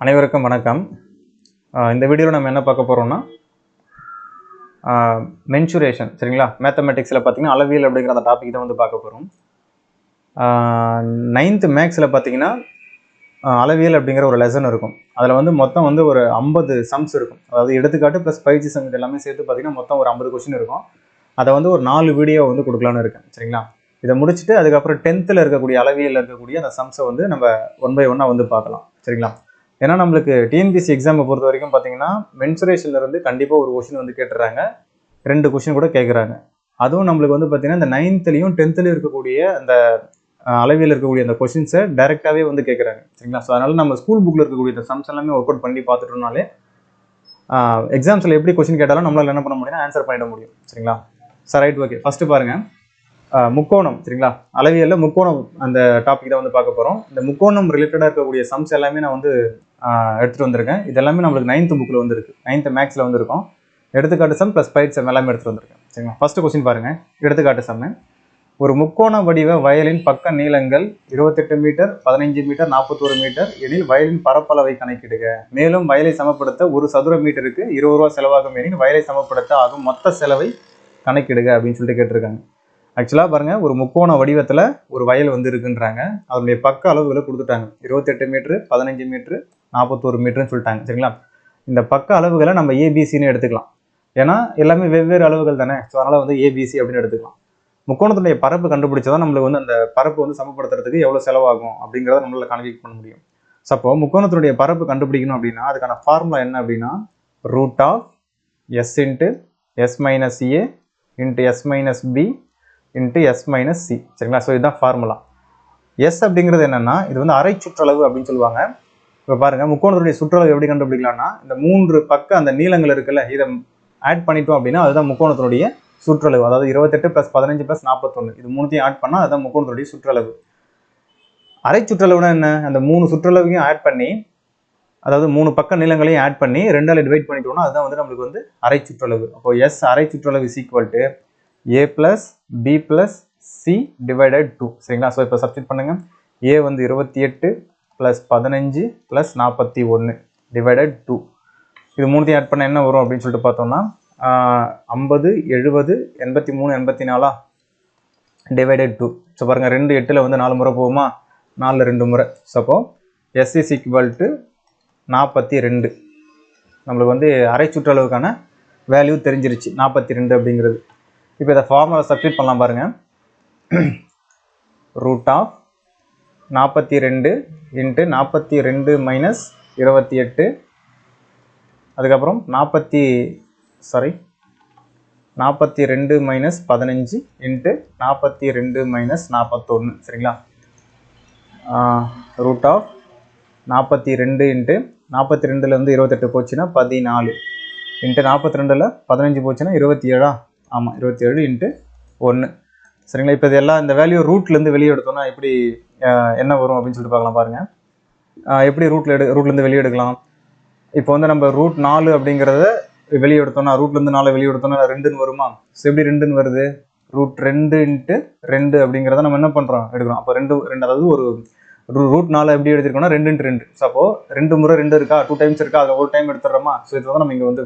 அனைவருக்கும் வணக்கம். இந்த வீடியோவில் நம்ம என்ன பார்க்க போகிறோம்னா மென்சுரேஷன். சரிங்களா, மேத்தமெட்டிக்ஸில் பார்த்தீங்கன்னா அளவியல் அப்படிங்கிற அந்த டாபிக் தான் வந்து பார்க்க போகிறோம். 9th மேக்ஸில் பார்த்தீங்கன்னா அளவியல் அப்படிங்கிற ஒரு லெசன் இருக்கும். அதில் வந்து மொத்தம் வந்து ஒரு 50 சம்ஸ் இருக்கும். அதாவது எடுத்துக்காட்டு ப்ளஸ் பயிற்சி சம் இது எல்லாமே சேர்த்து பார்த்தீங்கன்னா மொத்தம் ஒரு 50 கொஸ்டின் இருக்கும். அதை வந்து ஒரு 4 வீடியோ வந்து கொடுக்கலான்னு இருக்கேன். சரிங்களா, இதை முடிச்சுட்டு அதுக்கப்புறம் 10th இருக்கக்கூடிய அளவியல் இருக்கக்கூடிய அந்த சம்ஸை வந்து நம்ம 1 by 1 வந்து பார்க்கலாம். சரிங்களா, ஏன்னா நம்மளுக்கு டிஎன்பிஎஸ்சி எக்ஸாமை பொறுத்த வரைக்கும் பார்த்தீங்கன்னா மென்சுரேஷன்லேருந்து கண்டிப்பாக ஒரு கொஸ்டின் வந்து கேட்டுறாங்க, 2 கொஸ்டின் கூட கேட்குறாங்க. அதுவும் நம்மளுக்கு வந்து பார்த்தீங்கன்னா இந்த 9thலையும் 10thலையும் இருக்கக்கூடிய அந்த அளவியல் இருக்கக்கூடிய அந்த கொஸ்டின்ஸை டைரெக்டாகவே வந்து கேட்குறாங்க. சரிங்களா, ஸோ அதனால் நம்ம ஸ்கூல் புக்கில் இருக்கக்கூடிய இந்த சம்ஸ் எல்லாமே ஒர்க் அவுட் பண்ணி பார்த்துட்டோம்னாலே எக்ஸாம்ஸில் எப்படி கொஸ்டின் கேட்டாலும் நம்மளால் என்ன பண்ண முடியும்னா ஆன்சர் பண்ணிட முடியும். சரிங்களா, சார் ரைட், ஓகே. ஃபஸ்ட்டு பாருங்கள், முக்கோணம். சரிங்களா, அளவியல்ல முக்கோணம் அந்த டாபிக் தான் வந்து பார்க்க போகிறோம். இந்த முக்கோணம் ரிலேட்டடாக இருக்கக்கூடிய சம்ஸ் எல்லாமே நான் வந்து எடுத்துகிட்டு வந்திருக்கேன். இது எல்லாமே நம்மளுக்கு 9th புக்கில் வந்து இருக்குது, 9th மேக்ஸில் வந்து இருக்கும். எடுத்துக்காட்டு சம் ப்ளஸ் பயிற்சி சம் எல்லாமே எடுத்துகிட்டு வந்திருக்கேன். சரிங்களா, ஃபஸ்ட்டு கொஸ்டின் பாருங்கள். எடுத்துக்காட்டு சம், ஒரு முக்கோண வடிவ வயலின் பக்க நீளங்கள் 28 மீட்டர், 15 மீட்டர், 41 மீட்டர் எனில் வயலின் பரப்பளவை கணக்கிடுக. மேலும் வயலை சமப்படுத்த ஒரு சதுர மீட்டருக்கு 20 ரூபா செலவாகும் எனில் வயலை சமப்படுத்த ஆகும் மொத்த செலவை கணக்கிடுக அப்படின்னு சொல்லிட்டு கேட்டிருக்காங்க. ஆக்சுவலாக பாருங்கள், ஒரு முக்கோண வடிவத்தில் ஒரு வயல் வந்து இருக்குன்றாங்க. அதனுடைய பக்க அளவுகளை கொடுத்துட்டாங்க. 28 மீட்ரு, 15 மீட்ரு, 41 மீட்டருன்னு சொல்லிட்டாங்க. சரிங்களா, இந்த பக்க அளவுகளை நம்ம ஏபிசின்னு எடுத்துக்கலாம். ஏன்னா எல்லாமே வெவ்வேறு அளவுகள் தானே. ஸோ அதனால் வந்து ஏபிசி அப்படின்னு எடுத்துக்கலாம். முக்கோணத்துடைய பரப்பு கண்டுபிடிச்சதான் நம்மளுக்கு வந்து அந்த பரப்பு வந்து சமப்படுத்துறதுக்கு எவ்வளோ செலவாகும் அப்படிங்கிறத நம்மளால் கால்குலேட் பண்ண முடியும். ஸோ அப்போ முக்கோணத்தினுடைய பரப்பு கண்டுபிடிக்கணும் அப்படின்னா அதுக்கான ஃபார்முலா என்ன அப்படின்னா root of s into S minus A into S minus B into S minus C. சரிங்களா, ஸோ இதுதான் ஃபார்முலா. எஸ் அப்படிங்கிறது என்னென்னா இது வந்து அரை சுற்றளவு அப்படின்னு சொல்லுவாங்க. இப்போ பாருங்கள், முக்கோணத்துடைய சுற்றளவு எப்படி கண்டுபிடிக்கலாம்னா இந்த 3 பக்க அந்த நீளங்கள் இருக்குல்ல, இதை ஆட் பண்ணிட்டோம் அப்படின்னா அதுதான் முக்கோணத்தினுடைய சுற்றளவு. அதாவது 28 + 15 + 41 இது மூணுத்தையும் ஆட் பண்ணால் அதுதான் முக்கோணத்துடைய சுற்றளவு. அரை சுற்றளவுனா என்ன? அந்த 3 சுற்றளவையும் ஆட் பண்ணி, அதாவது 3 பக்க நீளங்களையும் ஆட் பண்ணி 2ஆல் டிவைட் பண்ணிட்டோம்னா அதுதான் வந்து நம்மளுக்கு வந்து அரை சுற்றளவு. அப்போ எஸ் அரை சுற்றளவு is equal to a + b + c divided 2. சரிங்களா, ஸோ இப்போ சப்ஸ்டிட் பண்ணுங்கள். a வந்து 28 + 15 + 41 டிவைடட் 2. இது மூணுத்தையும் ஆட் பண்ண என்ன வரும் அப்படின்னு சொல்லிட்டு பார்த்தோம்னா 50, 70, 83, 84 டிவைடட் 2. ஸோ பாருங்கள், 2 8ல் வந்து 4 முறை போகுமா, 4 2 முறை. ஸோ அப்போ எஸ் இஸ் ஈக்குவல் டு 42. நம்மளுக்கு வந்து அரை சுற்றளவுக்கான வேல்யூ தெரிஞ்சிருச்சு 42 அப்படிங்கிறது. இப்போ இதை ஃபார்முலா சப்ஸ்டிட் பண்ணலாம் பாருங்கள். ரூட் ஆஃப் 42 இன்ட்டு 42 மைனஸ் 28, அதுக்கப்புறம் 42 மைனஸ் 15 இன்ட்டு 42 மைனஸ் 41. சரிங்களா, ரூட் ஆஃப் 42 இன்ட்டு 42ல் வந்து 28 போச்சுன்னா 14 இன்ட்டு 42ல் 15 போச்சுன்னா 27. ஆமாம், 27 இன்ட்டு 1. சரிங்களா, இப்போ இது எல்லாம் இந்த வேல்யூ ரூட்லேருந்து வெளியே எடுத்தோம்னா எப்படி என்ன வரும் அப்படின்னு சொல்லிட்டு பார்க்கலாம் பாருங்கள். எப்படி ரூட்லேருந்து வெளியே எடுக்கலாம்? இப்போ வந்து நம்ம ரூட் 4 அப்படிங்கிறத வெளியே எடுத்தோம்னா, ரூட்லேருந்து 4 வெளியே எடுத்தோம்னா 2ன்னு வருமா? ஸோ எப்படி 2ன்னு வருது? ரூட் 2 இன்ட்டு 2 அப்படிங்கிறத நம்ம என்ன பண்ணுறோம், எடுக்கிறோம். அப்போ 2 அதாவது ஒரு ரூட் 4 எப்படி எடுத்துருக்கோம்னா 2 இன்ட்டு 2. ஸோ அப்போ 2 முறை 2 இருக்கா, 2 டைம்ஸ் இருக்கா, அதில் ஒரு டைம் எடுத்துடுறோமா? ஸோ இதை தான் நம்ம இங்கே வந்து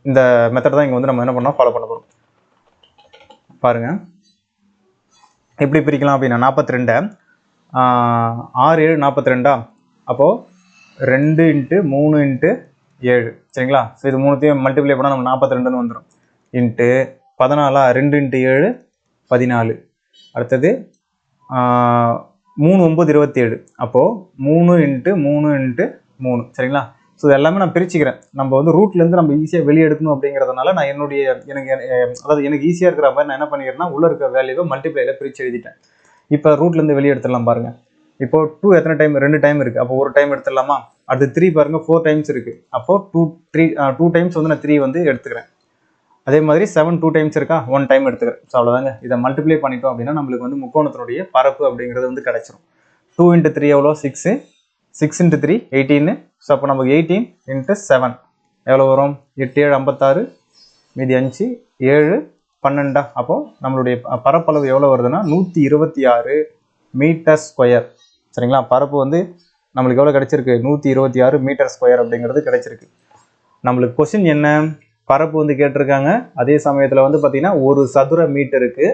இந்த மெத்தட் தான் இங்கே வந்து நம்ம என்ன பண்ணோம், ஃபாலோ பண்ண போகிறோம். பாருங்கள், எப்படி பிரிக்கலாம் அப்படின்னா 42 6 7 42. அப்போது 2 இன்ட்டு 3 இன்ட்டு 7. சரிங்களா, ஸோ இது மூணுத்தையும் மல்டிப்ளை பண்ணால் நம்ம 42ன்னு வந்துடும். Into 14 2 into 7 14. அடுத்தது 3 9 27. அப்போது 3 இன்ட்டு 3 இன்ட்டு 3. சரிங்களா, ஸோ இது எல்லாமே நான் பிரிச்சுக்கிறேன். நம்ம வந்து ரூட்லேருந்து நம்ம ஈஸியாக வெளியே எடுக்கணும் அப்படிங்கிறதுனால நான் எனக்கு ஈஸியாக இருக்கிற மாதிரி நான் என்ன பண்ணிக்கிறேன்னா உள்ளே இருக்க வேல்யூவை மல்டிப்ளையில் பிரித்து எழுதிட்டேன். இப்போ ரூட்லேருந்து வெளியே எடுத்துடலாம் பாருங்கள். இப்போ 2 எத்தனை டைம்? 2 டைம் இருக்குது. அப்போ ஒரு டைம் எடுத்துடலாமா? அடுத்து 3 பாருங்கள், 4 டைம்ஸ் இருக்குது. அப்போது 2 டைம்ஸ் வந்து நான் 3 வந்து எடுத்துக்கிறேன். அதே மாதிரி 7 2 டைம்ஸ் இருக்கா, 1 டைம் எடுத்துக்கிறேன். ஸோ அவ்வளோதாங்க. இதை மல்டிப்ளை பண்ணிட்டோம் அப்படின்னா நம்மளுக்கு வந்து முக்கோணத்தினுடைய பரப்பு அப்படிங்கிறது வந்து கிடச்சிரும். 2 இன்ட்டு 3 எவ்வளோ? 6. 6 இன்ட்டு 3 18. ஸோ அப்போ நமக்கு 18 இன்ட்டு 7 எவ்வளோ வரும்? 8 7 56, மீதி 5 7 12. அப்போது நம்மளுடைய பரப்பளவு எவ்வளோ வருதுன்னா 126 மீட்டர் ஸ்கொயர். சரிங்களா, பரப்பு வந்து நம்மளுக்கு எவ்வளோ கிடைச்சிருக்கு 126 மீட்டர் ஸ்கொயர் அப்படிங்கிறது கிடைச்சிருக்கு. நம்மளுக்கு கொஸ்டின் என்ன, பரப்பு வந்து கேட்டிருக்காங்க. அதே சமயத்தில் வந்து பார்த்தீங்கன்னா ஒரு சதுர மீட்டருக்கு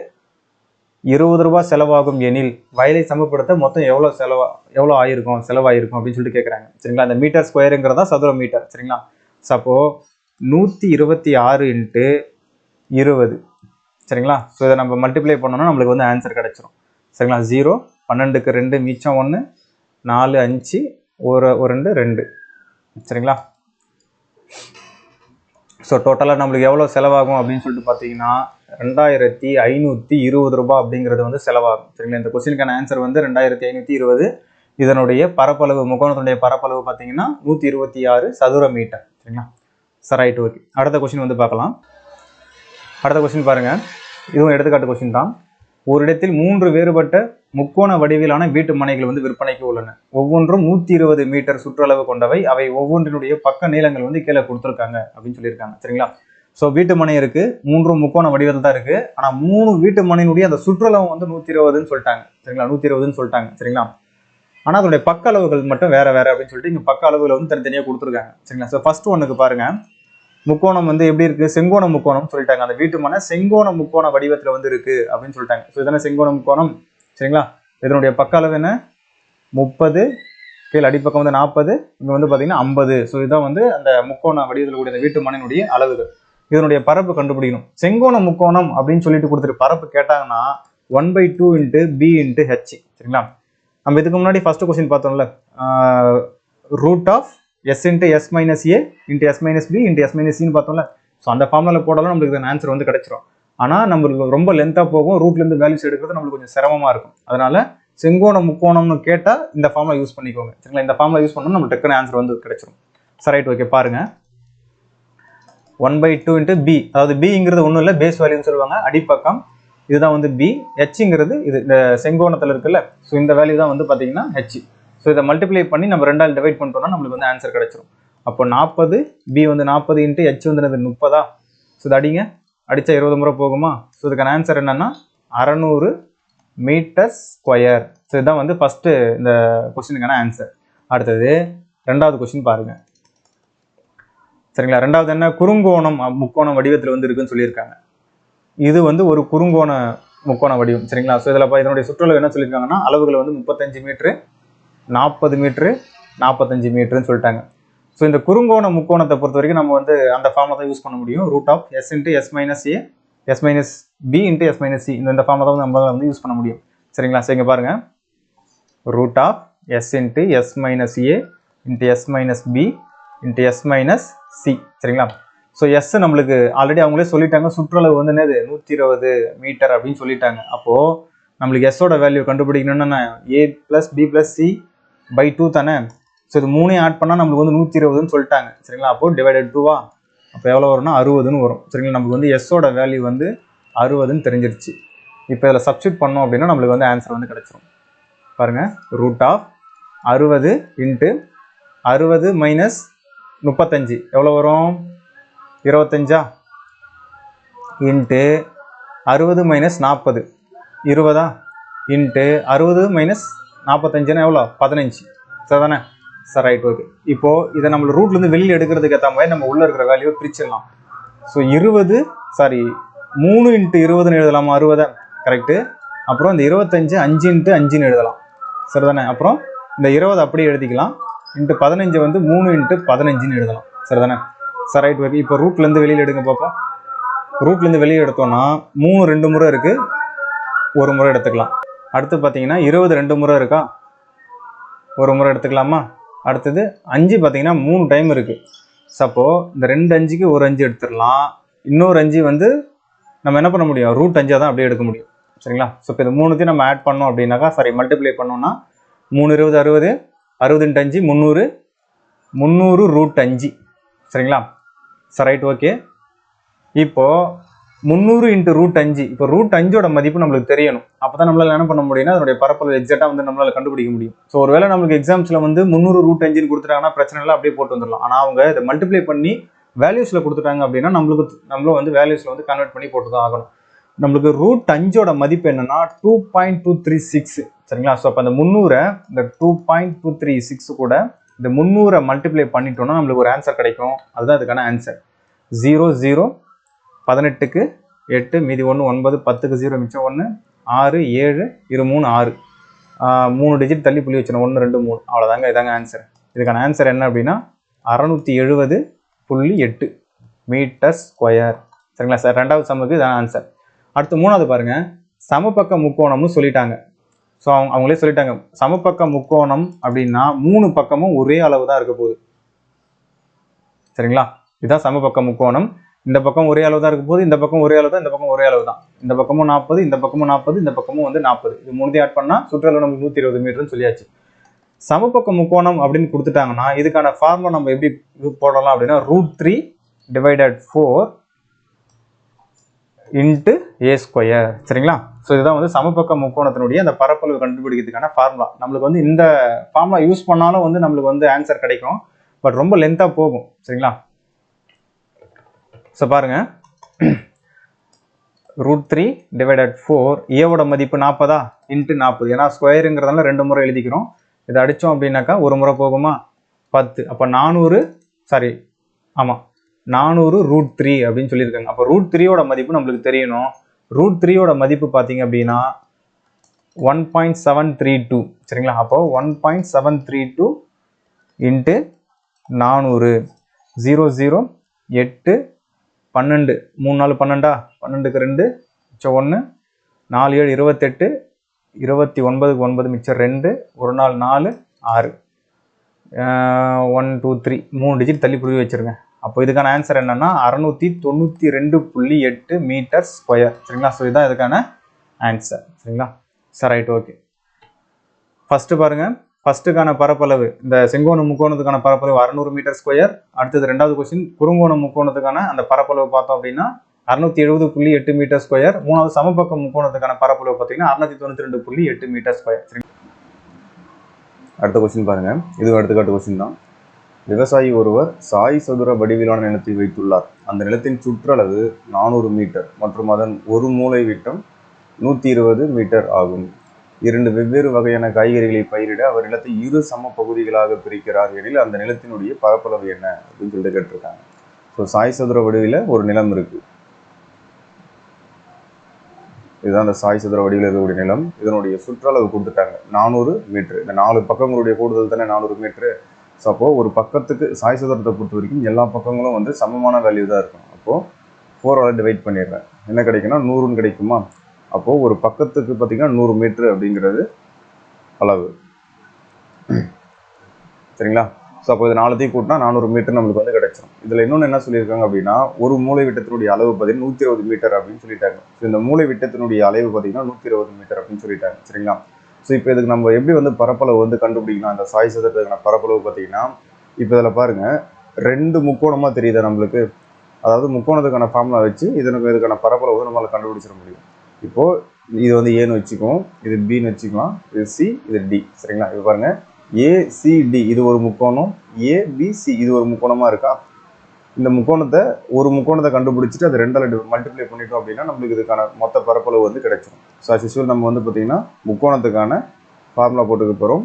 20 ரூபாய் செலவாகும் எனில் வயலை சமப்படுத்த மொத்தம் எவ்வளோ ஆயிருக்கும் செலவாயிருக்கும் அப்படின்னு சொல்லிட்டு கேட்குறாங்க. சரிங்களா, அந்த மீட்டர் ஸ்கொயருங்கிறதா சதுர மீட்டர். சரிங்களா, சப்போ 126 × 20. சரிங்களா, ஸோ இதை நம்ம மல்டிப்ளை பண்ணோம்னா நம்மளுக்கு வந்து ஆன்சர் கிடைச்சிரும். சரிங்களா, 0 12க்கு 2 மிச்சம் 1 4 5 ஒரு 2 2. சரிங்களா, ஸோ டோட்டலாக நம்மளுக்கு எவ்வளோ செலவாகும் அப்படின்னு சொல்லிட்டு பார்த்தீங்கன்னா 2520 ரூபாய் அப்படிங்கிறது வந்து செலவாகும். சரிங்களா, இந்த கொஸ்டினுக்கான ஆன்சர் வந்து 2520. இதனுடைய பரப்பளவு, முக்கோணத்தினுடைய பரப்பளவு பார்த்தீங்கன்னா 126 சதுர மீட்டர். சரிங்களா, சரி, ரைட், ஓகே. அடுத்த கொஸ்டின் வந்து பார்க்கலாம். அடுத்த கொஸ்டின் பாருங்க, இதுவும் எடுத்துக்காட்டு கொஸ்டின் தான். ஒரு இடத்தில் 3 வேறுபட்ட முக்கோண வடிவிலான வீட்டு மனைகள் வந்து விற்பனைக்கு உள்ளன. ஒவ்வொன்றும் 120 மீட்டர் சுற்றளவு கொண்டவை. அவை ஒவ்வொன்றினுடைய பக்க நீளங்கள் வந்து கீழே கொடுத்துருக்காங்க அப்படின்னு சொல்லியிருக்காங்க. சரிங்களா, ஸோ வீட்டு மனை இருக்கு, 3 முக்கோண வடிவத்தில் தான் இருக்கு. ஆனால் 3 வீட்டு மனையினுடைய அந்த சுற்றளவு வந்து 120ன்னு சொல்லிட்டாங்க. சரிங்களா, 120ன்னு சொல்லிட்டாங்க. சரிங்களா, ஆனால் அதோடைய பக்க அளவுகள் மட்டும் வேற வேற அப்படின்னு சொல்லிட்டு இங்கே பக்க அளவுகளை வந்து தனித்தனியாக கொடுத்துருக்காங்க. சரிங்களா, ஸோ ஃபர்ஸ்ட் ஒன்றுக்கு பாருங்க, முக்கோணம் வந்து எப்படி இருக்கு, செங்கோண முக்கோணம் சொல்லிட்டாங்க. அந்த வீட்டு மனை செங்கோண முக்கோண வடிவத்தில் வந்து இருக்கு அப்படின்னு சொல்லிட்டாங்க. ஸோ இதெல்லாம் செங்கோண முக்கோணம். சரிங்களா, இதனுடைய பக்க அளவு என்ன 30, கீழே அடிப்பக்கம் வந்து 40, இங்கே வந்து பார்த்தீங்கன்னா 50. ஸோ இதான் வந்து அந்த முக்கோண வடிவத்தில் கூடிய அந்த வீட்டு மனையினுடைய அளவுகள். இதனுடைய பரப்பு கண்டுபிடிக்கணும். செங்கோண முக்கோணம் அப்படின்னு சொல்லிட்டு கொடுத்துட்டு பரப்பு கேட்டாங்கன்னா 1/2 × b × h. சரிங்களா, நம்ம இதுக்கு முன்னாடி ஃபர்ஸ்ட் கொஸ்டின் பார்த்தோம்ல, √s × s - a × s - b × s - c ன்னு பார்த்தோம்ல. ஸோ அந்த ஃபார்முலா போடாலும் நம்மளுக்கு இந்த ஆன்சர் வந்து கிடைச்சிரும். ஆனால் நம்மளுக்கு ரொம்ப லென்த்தாக போகும், ரூட்லேருந்து வேல்யூஸ் எடுக்கிறது நம்மளுக்கு கொஞ்சம் சிரமமாக இருக்கும். அதனால செங்கோண முக்கோணம்னு கேட்டால் இந்த ஃபார்முலா யூஸ் பண்ணிக்கோங்க. சரிங்களா, இந்த ஃபார்முலா யூஸ் பண்ணால் நம்மளுக்கு டக்குனு ஆன்சர் வந்து கிடைச்சிரும். சரி, ரைட், ஓகே. பாருங்க, 1/2 × b, அதாவது பிங்கிறது ஒன்றும் இல்லை, பேஸ் வேல்யூன்னு சொல்லுவாங்க, அடிப்பக்கம். இதுதான் வந்து b. ஹெச்ங்கிறது இது இந்த செங்கோணத்தில் இருக்குல்ல, ஸோ இந்த வேல்யூ தான் வந்து பார்த்தீங்கன்னா ஹெச். ஸோ இதை மல்டிப்ளை பண்ணி நம்ம 2ஆல் டிவைட் பண்ணிட்டோம்னா நம்மளுக்கு வந்து ஆன்சர் கிடைச்சிரும். அப்போ 40, b வந்து 40 × h வந்து 30. ஸோ இது அடிங்க, அடித்தா 20 முறை போகுமா? ஸோ இதுக்கான ஆன்சர் என்னன்னா 600 மீட்டர் ஸ்கொயர். ஸோ இதுதான் வந்து ஃபர்ஸ்ட் இந்த கொஸ்டினுக்கான ஆன்சர். அடுத்தது ரெண்டாவது கொஸ்டின் பாருங்க. சரிங்களா, ரெண்டாவது என்ன, குறுங்கோணம் முக்கோண வடிவத்தில் வந்து இருக்குன்னு சொல்லியிருக்காங்க. இது வந்து ஒரு குறுங்கோண முக்கோண வடிவம். சரிங்களா, ஸோ இதில் இதனுடைய சுற்றளவு என்ன சொல்லியிருக்காங்கன்னா அளவுகள் வந்து 35 மீட்டரு, 40 மீட்டரு, 45 மீட்டருன்னு சொல்லிட்டாங்க. ஸோ இந்த குறுங்கோண முக்கோணத்தை பொறுத்த வரைக்கும் நம்ம வந்து அந்த ஃபார்மை தான் யூஸ் பண்ண முடியும். √s × s - a s - b × s - c இந்த ஃபார்மை தான் நம்ம வந்து யூஸ் பண்ண முடியும். சரிங்களா, சரி, இங்கே பாருங்க, √s × s - a × s - b × s - c. சரிங்களா, ஸோ எஸ் நம்மளுக்கு ஆல்ரெடி அவங்களே சொல்லிட்டாங்க, சுற்றளவு வந்து என்னது 120 மீட்டர் அப்படின்னு சொல்லிட்டாங்க. அப்போ நம்மளுக்கு எஸ்ஸோட வேல்யூ கண்டுபிடிக்கணும்னா a + b + c/2 தானே. ஸோ இது 3ஐயும் ஆட் பண்ணால் நம்மளுக்கு வந்து 120ன்னு சொல்லிட்டாங்க. சரிங்களா, அப்போ டிவைடட் 2வா, அப்போ எவ்வளோ வரும்னா 60ன்னு வரும். சரிங்களா, நமக்கு வந்து எஸ்ஸோட வேல்யூ வந்து 60ன்னு தெரிஞ்சிருச்சு. இப்போ இதில் சப்ஸ்டியூட் பண்ணோம் அப்படின்னா நம்மளுக்கு வந்து ஆன்சர் வந்து கிடைச்சிரும். பாருங்க, √60 × 60 - 35 எவ்வளோ வரும், 25 × 60 - 40 20 × 60 - 45 எவ்வளோ 15. சரிதானே, சரி, ரைட், ஓகே. இப்போ இதை நம்ம ரூட்லேருந்து வெளியில் எடுக்கிறதுக்கு ஏற்ற மாதிரி நம்ம உள்ளே இருக்கிற வேல்யூவை பிரிச்சிடலாம். ஸோ 3 × 20ன்னு எழுதலாமா, 60 கரெக்டு. அப்புறம் இந்த 25 5 × 5ன்னு எழுதலாம். சரிதானே, அப்புறம் இந்த 20 அப்படியே எழுதிக்கலாம். × 15 வந்து 3 × 15ன்னு எழுதலாம். சரிதானே, சரி, ரைட், ஓகே. இப்போ ரூட்லேருந்து வெளியில் எடுங்க பார்ப்போம். ரூட்லேருந்து வெளியே எடுத்தோம்னா 3 2 முறை இருக்குது, ஒரு முறை எடுத்துக்கலாம். அடுத்து பார்த்தீங்கன்னா 20 2 முறை இருக்கா, ஒரு முறை எடுத்துக்கலாமா. அடுத்தது 5 பார்த்தீங்கன்னா 3 டைம் இருக்குது. சப்போ இந்த 2 5க்கு ஒரு 5 எடுத்துடலாம். இன்னொரு 5 வந்து நம்ம என்ன பண்ண முடியும், √5 தான் அப்படியே எடுக்க முடியும். சரிங்களா, ஸோ இப்போ இது 3த்தையும் நம்ம ஆட் பண்ணோம் அப்படின்னாக்கா, சாரி மல்டிப்ளை பண்ணோம்னா 3 20 60, 60 × 5 300, 300 √5. சரிங்களா, சரி, ரைட், ஓகே. இப்போ 300 × √5, இப்போ √5ஓட மதிப்பு நம்மளுக்கு தெரியணும். அப்போ தான் நம்மளால் என்ன பண்ண முடியும்னா அதனுடைய பரப்பளவு எக்ஸாக்டாக வந்து நம்மளால் கண்டுபிடிக்க முடியும். ஸோ ஒருவேளை நம்மளுக்கு எக்ஸாம்ஸில் வந்து 300 √5ன்னு கொடுத்துட்டாங்கன்னா பிரச்சனை இல்லை, அப்படியே போட்டு வந்துடலாம். ஆனால் அவங்க இதை மல்டிப்ளை பண்ணி வேல்யூஸில் கொடுத்துட்டாங்க அப்படின்னா நம்மளும் வந்து வேல்யூஸில் வந்து கன்வெர்ட் பண்ணி போட்டு தான் ஆகணும். நம்மளுக்கு ரூட் 5ஓட மதிப்பு என்னன்னா 2.236. சரிங்களா? ஸோ அப்போ அந்த 300 இந்த 2.236 கூட இந்த 300 மல்டிப்ளை பண்ணிட்டோம்னா நம்மளுக்கு ஒரு ஆன்சர் கிடைக்கும். அதுதான் இதுக்கான ஆன்சர். 0 0 18க்கு 8 மீதி 1 9 10க்கு 0 மிச்சம் 1 6 7 2 3 6 3 டிஜிட் தள்ளி புள்ளி வச்சிடும் 1 2 3 அவ்வளோதாங்க. இதாங்க ஆன்சர். இதுக்கான ஆன்சர் என்ன அப்படின்னா 670.8 மீட்டர் ஸ்கொயர். சரிங்களா சார்? ரெண்டாவது சம்முக்கு இதான் ஆன்சர். அடுத்து மூணாவது பாருங்க, சமபக்க முக்கோணம்னு சொல்லிட்டாங்க. ஸோ அவங்களே சொல்லிட்டாங்க சமபக்க முக்கோணம் அப்படின்னா 3 பக்கமும் ஒரே அளவு தான் இருக்க போகுது. சரிங்களா? இதுதான் சமபக்க முக்கோணம். இந்த பக்கம் ஒரே அளவு தான் இருக்க போகுது, இந்த பக்கம் ஒரே அளவு தான், இந்த பக்கம் ஒரே அளவு தான். இந்த பக்கமும் 40, இந்த பக்கமும் 40, இந்த பக்கமும் வந்து 40. இது மூணுத்தையும் ஆட் பண்ணா சுற்றளவு நமக்கு 120 மீட்டர்னு சொல்லியாச்சு. சமபக்க முக்கோணம் அப்படின்னு கொடுத்துட்டாங்கன்னா இதுக்கான ஃபார்முலா நம்ம எப்படி போடலாம் அப்படின்னா √3 / 4 இன்ட்டு a ஸ்கொயர். சரிங்களா? ஸோ இதுதான் வந்து சமபக்க முக்கோணத்தினுடைய அந்த பரப்பளவு கண்டுபிடிக்கிறதுக்கான ஃபார்முலா. நம்மளுக்கு வந்து இந்த ஃபார்முலா யூஸ் பண்ணாலும் வந்து நம்மளுக்கு வந்து ஆன்சர் கிடைக்கும். பட் ரொம்ப லென்த்தாக போகும். சரிங்களா? ஸோ பாருங்க, √3 / 4 ஏவோட மதிப்பு 40 இன்ட்டு 40. ஏன்னா ஸ்கொயருங்கிறதால 2 முறை எழுதிக்கிறோம். இதை அடித்தோம் அப்படின்னாக்கா ஒரு முறை போகுமா 10. அப்போ 400 √3 அப்படின்னு சொல்லியிருக்காங்க. அப்போ √3ஓட மதிப்பு நம்மளுக்கு தெரியணும். √3ஓட மதிப்பு பார்த்தீங்க அப்படின்னா 1.732. சரிங்களா? அப்போ 1.732 இன்ட்டு 400 0 0 8 12 3 4 12 12க்கு 2 மிச்சம் 1 4 7 28 29க்கு 9 மிச்சம் 2 1 நாள் 4 6 1 2 3 3 டிஜிட் தள்ளி புள்ளி வச்சிருங்க. அப்போ இதுக்கான ஆன்சர் என்னன்னா 692.8 மீட்டர் ஸ்கொயர். சரிங்களா? ஸோ இதுதான் இதுக்கான ஆன்சர். சரிங்களா சார்? Right, okay. ஃபர்ஸ்ட் பாருங்க, ஃபர்ஸ்ட்டுக்கான பரப்பளவு இந்த செங்கோண முக்கோணத்துக்கான பரப்பளவு 600 மீட்டர் ஸ்கொயர். அடுத்தது ரெண்டாவது கொஸ்டின் குறுங்கோண முக்கோணத்துக்கான அந்த பரப்பளவு பார்த்தோம் அப்படின்னா 670.8 மீட்டர் ஸ்கொயர். மூணாவது சமபக்க முக்கோணத்துக்கான பரப்பளவு பார்த்தீங்கன்னா 692.8 மீட்டர் ஸ்கொயர். அடுத்த கொஸ்டின் பாருங்க, இது எடுத்துக்காட்டு கொஸ்டின் தான். விவசாயி ஒருவர் சாய் சதுர வடிவிலான நிலத்தை வைத்துள்ளார். அந்த நிலத்தின் சுற்றளவு 400 மீட்டர் மற்றும் அதன் ஒரு மூலை விட்டம் 120 மீட்டர் ஆகும். 2 வெவ்வேறு வகையான காய்கறிகளை பயிரிட அவர் நிலத்தை 2 சம பகுதிகளாக பிரிக்கிறார் எனில் அந்த நிலத்தினுடைய பரப்பளவு என்ன அப்படின்னு சொல்லிட்டு கேட்டிருக்காங்க. ஸோ சாய் சதுர வடிவில் ஒரு நிலம் இருக்கு. இதுதான் அந்த சாய் சதுர வடிவில் இருக்கக்கூடிய நிலம். இதனுடைய சுற்றளவு கொடுத்துட்டாங்க 400 மீட்டர். இந்த 4 பக்கங்களுடைய கூடுதல் தானே 400 மீட்டரு. ஸோ அப்போது ஒரு பக்கத்துக்கு சாய் சதுரத்தை பொறுத்த வரைக்கும் எல்லா பக்கங்களும் வந்து சமமான வேல்யூ தான் இருக்கும். அப்போது 4ஆல் டிவைட் பண்ணிடுறேன். என்ன கிடைக்குன்னா 100ன்னு கிடைக்குமா? அப்போது ஒரு பக்கத்துக்கு பார்த்தீங்கன்னா 100 மீட்ரு அப்படிங்கிறது அளவு. சரிங்களா? ஸோ அப்போ இது 4த்தையும் கூட்டினா 400 மீட்டர் நம்மளுக்கு வந்து கிடைச்சிடும். இதில் இன்னொன்று என்ன சொல்லியிருக்காங்க அப்படின்னா ஒரு மூலை விட்டத்தினுடைய அளவு பார்த்தீங்கன்னா 120 மீட்டர் அப்படின்னு சொல்லிட்டாங்க. ஸோ இந்த மூலை விட்டத்தினுடைய அளவு பார்த்தீங்கன்னா 120 மீட்டர் அப்படின்னு சொல்லிட்டாங்க. சரிங்களா? ஸோ இப்போ இதுக்கு நம்ம எப்படி வந்து பரப்பளவு வந்து கண்டுபிடிக்கலாம்? அந்த சாய் சதுரத்துக்கான பரப்பளவு பார்த்தீங்கன்னா இப்போ இதில் பாருங்கள் 2 முக்கோணமாக தெரியுதா நம்மளுக்கு. அதாவது முக்கோணத்துக்கான ஃபார்முலா வச்சு இதுக்கான பரப்பளவு வந்து நம்மளால் கண்டுபிடிச்சிட முடியும். இப்போது இது வந்து ஏன்னு வச்சுக்குவோம், இது பின்னு வச்சுக்கலாம், இது சி, இது டி. சரிங்களா? இப்போ பாருங்கள் ஏசிடி இது ஒரு முக்கோணம், ஏபிசி இது ஒரு முக்கோணமாக இருக்கா. இந்த ஒரு முக்கோணத்தை கண்டுபிடிச்சிட்டு அது 2ஆல் மல்டிப்ளை பண்ணிட்டோம் அப்படின்னா நம்மளுக்கு இதுக்கான மொத்த பரப்பளவு வந்து கிடைச்சிடும். ஸோ அஸ் யூஸ்வல் நம்ம வந்து பார்த்திங்கன்னா முக்கோணத்துக்கான ஃபார்முலா போட்டுக்க போகிறோம்.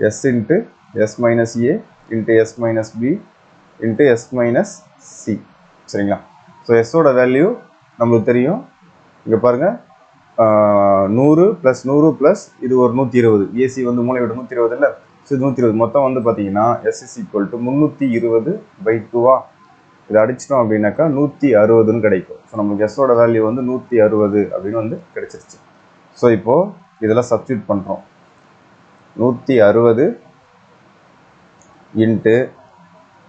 எஸ் இன்ட்டு எஸ் மைனஸ் ஏ into S minus B into S minus C. சரிங்களா? ஸோ எஸ்ஸோட வேல்யூ நம்மளுக்கு தெரியும். இங்கே பாருங்கள் 100 + 100 + இது ஒரு 120. ஏசி வந்து மூளை விட 120 இல்லை. ஸோ இது 120 மொத்தம் வந்து பார்த்தீங்கன்னா எஸ் இஸ் ஈக்குவல் டு 320/2. இதை அடிச்சிட்டோம் அப்படின்னாக்கா 160ன்னு கிடைக்கும். ஸோ நம்மளுக்கு எஸ்ஸோட வேல்யூ வந்து 160 அப்படின்னு வந்து கிடைச்சிருச்சு. ஸோ இப்போது இதெல்லாம் சப்ஸ்டியூட் பண்ணுறோம். 160 இன்ட்டு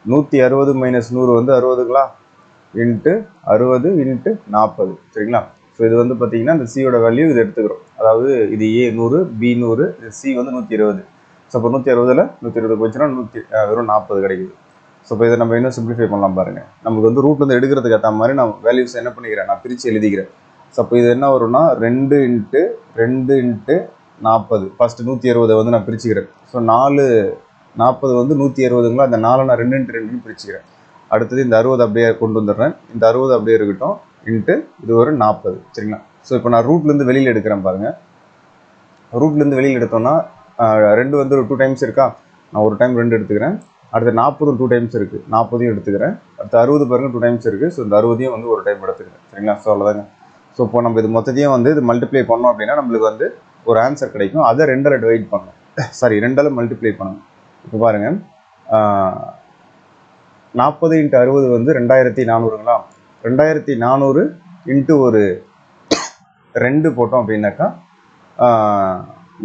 160 - 100 வந்து 60ங்களா இன்ட்டு 60 இன்ட்டு 40. சரிங்களா? ஸோ இது வந்து பார்த்தீங்கன்னா இந்த சியோட வேல்யூ இது எடுத்துக்கிறோம். அதாவது இது ஏ 100, பி 100, சி வந்து 120. ஸோ இப்போ 160ல் 120 போச்சுன்னா வெறும் 40 கிடைக்குது. ஸோ இப்போ இதை நம்ம இன்னும் சிம்பிளிஃபை பண்ணலாம் பாருங்கள். நமக்கு வந்து ரூட் வந்து எடுக்கிறதுக்கு ஏற்ற மாதிரி நான் வேல்யூஸ் என்ன பண்ணிக்கிறேன், நான் பிரித்து எழுதிக்கிறேன். ஸோ அப்போ இது என்ன வரும்னா 2 இன்ட்டு 2 இன்ட்டு 40. ஃபஸ்ட்டு 160 வந்து நான் பிரிச்சுக்கிறேன். ஸோ 40 வந்து 160ங்களா. அந்த 4 நான் 2 இன்ட்டு 2ன்னு பிரிச்சுக்கிறேன். அடுத்தது இந்த 60 அப்படியே கொண்டு வந்துடுறேன். இந்த 60 அப்படியே இருக்கட்டும். இன்ட்டு இது ஒரு 40 சரிங்களா. ஸோ இப்போ நான் ரூட்லேருந்து வெளியில் எடுக்கிறேன் பாருங்கள். ரூட்லேருந்து வெளியில் எடுத்தோன்னா 2 வந்து ஒரு 2 டைம்ஸ் இருக்கா, நான் ஒரு டைம் 2 எடுத்துக்கிறேன். அடுத்து 40 2 டைம்ஸ் இருக்குது, 40 எடுத்துக்கிறேன். அடுத்து 60 பாருங்கள் 2 டைம்ஸ் இருக்குது. ஸோ இந்த 60 வந்து ஒரு டைம் எடுத்துக்கிறேன் சரிங்களா. ஸோ அவ்வளோதாங்க. ஸோ இப்போ நம்ம இது மொத்தத்தையும் வந்து இது மல்டிப்ளை பண்ணோம் அப்படின்னா நம்மளுக்கு வந்து ஒரு ஆன்சர் கிடைக்கும். அதை 2ஆல் டிவைட் பண்ணணும், சாரி 2ஆல் மல்டிப்ளை பண்ணணும். இப்போ பாருங்கள் 40 × 60 வந்து 2400ங்களா. 2400 இன்ட்டு ஒரு 2 போட்டோம் அப்படின்னாக்கா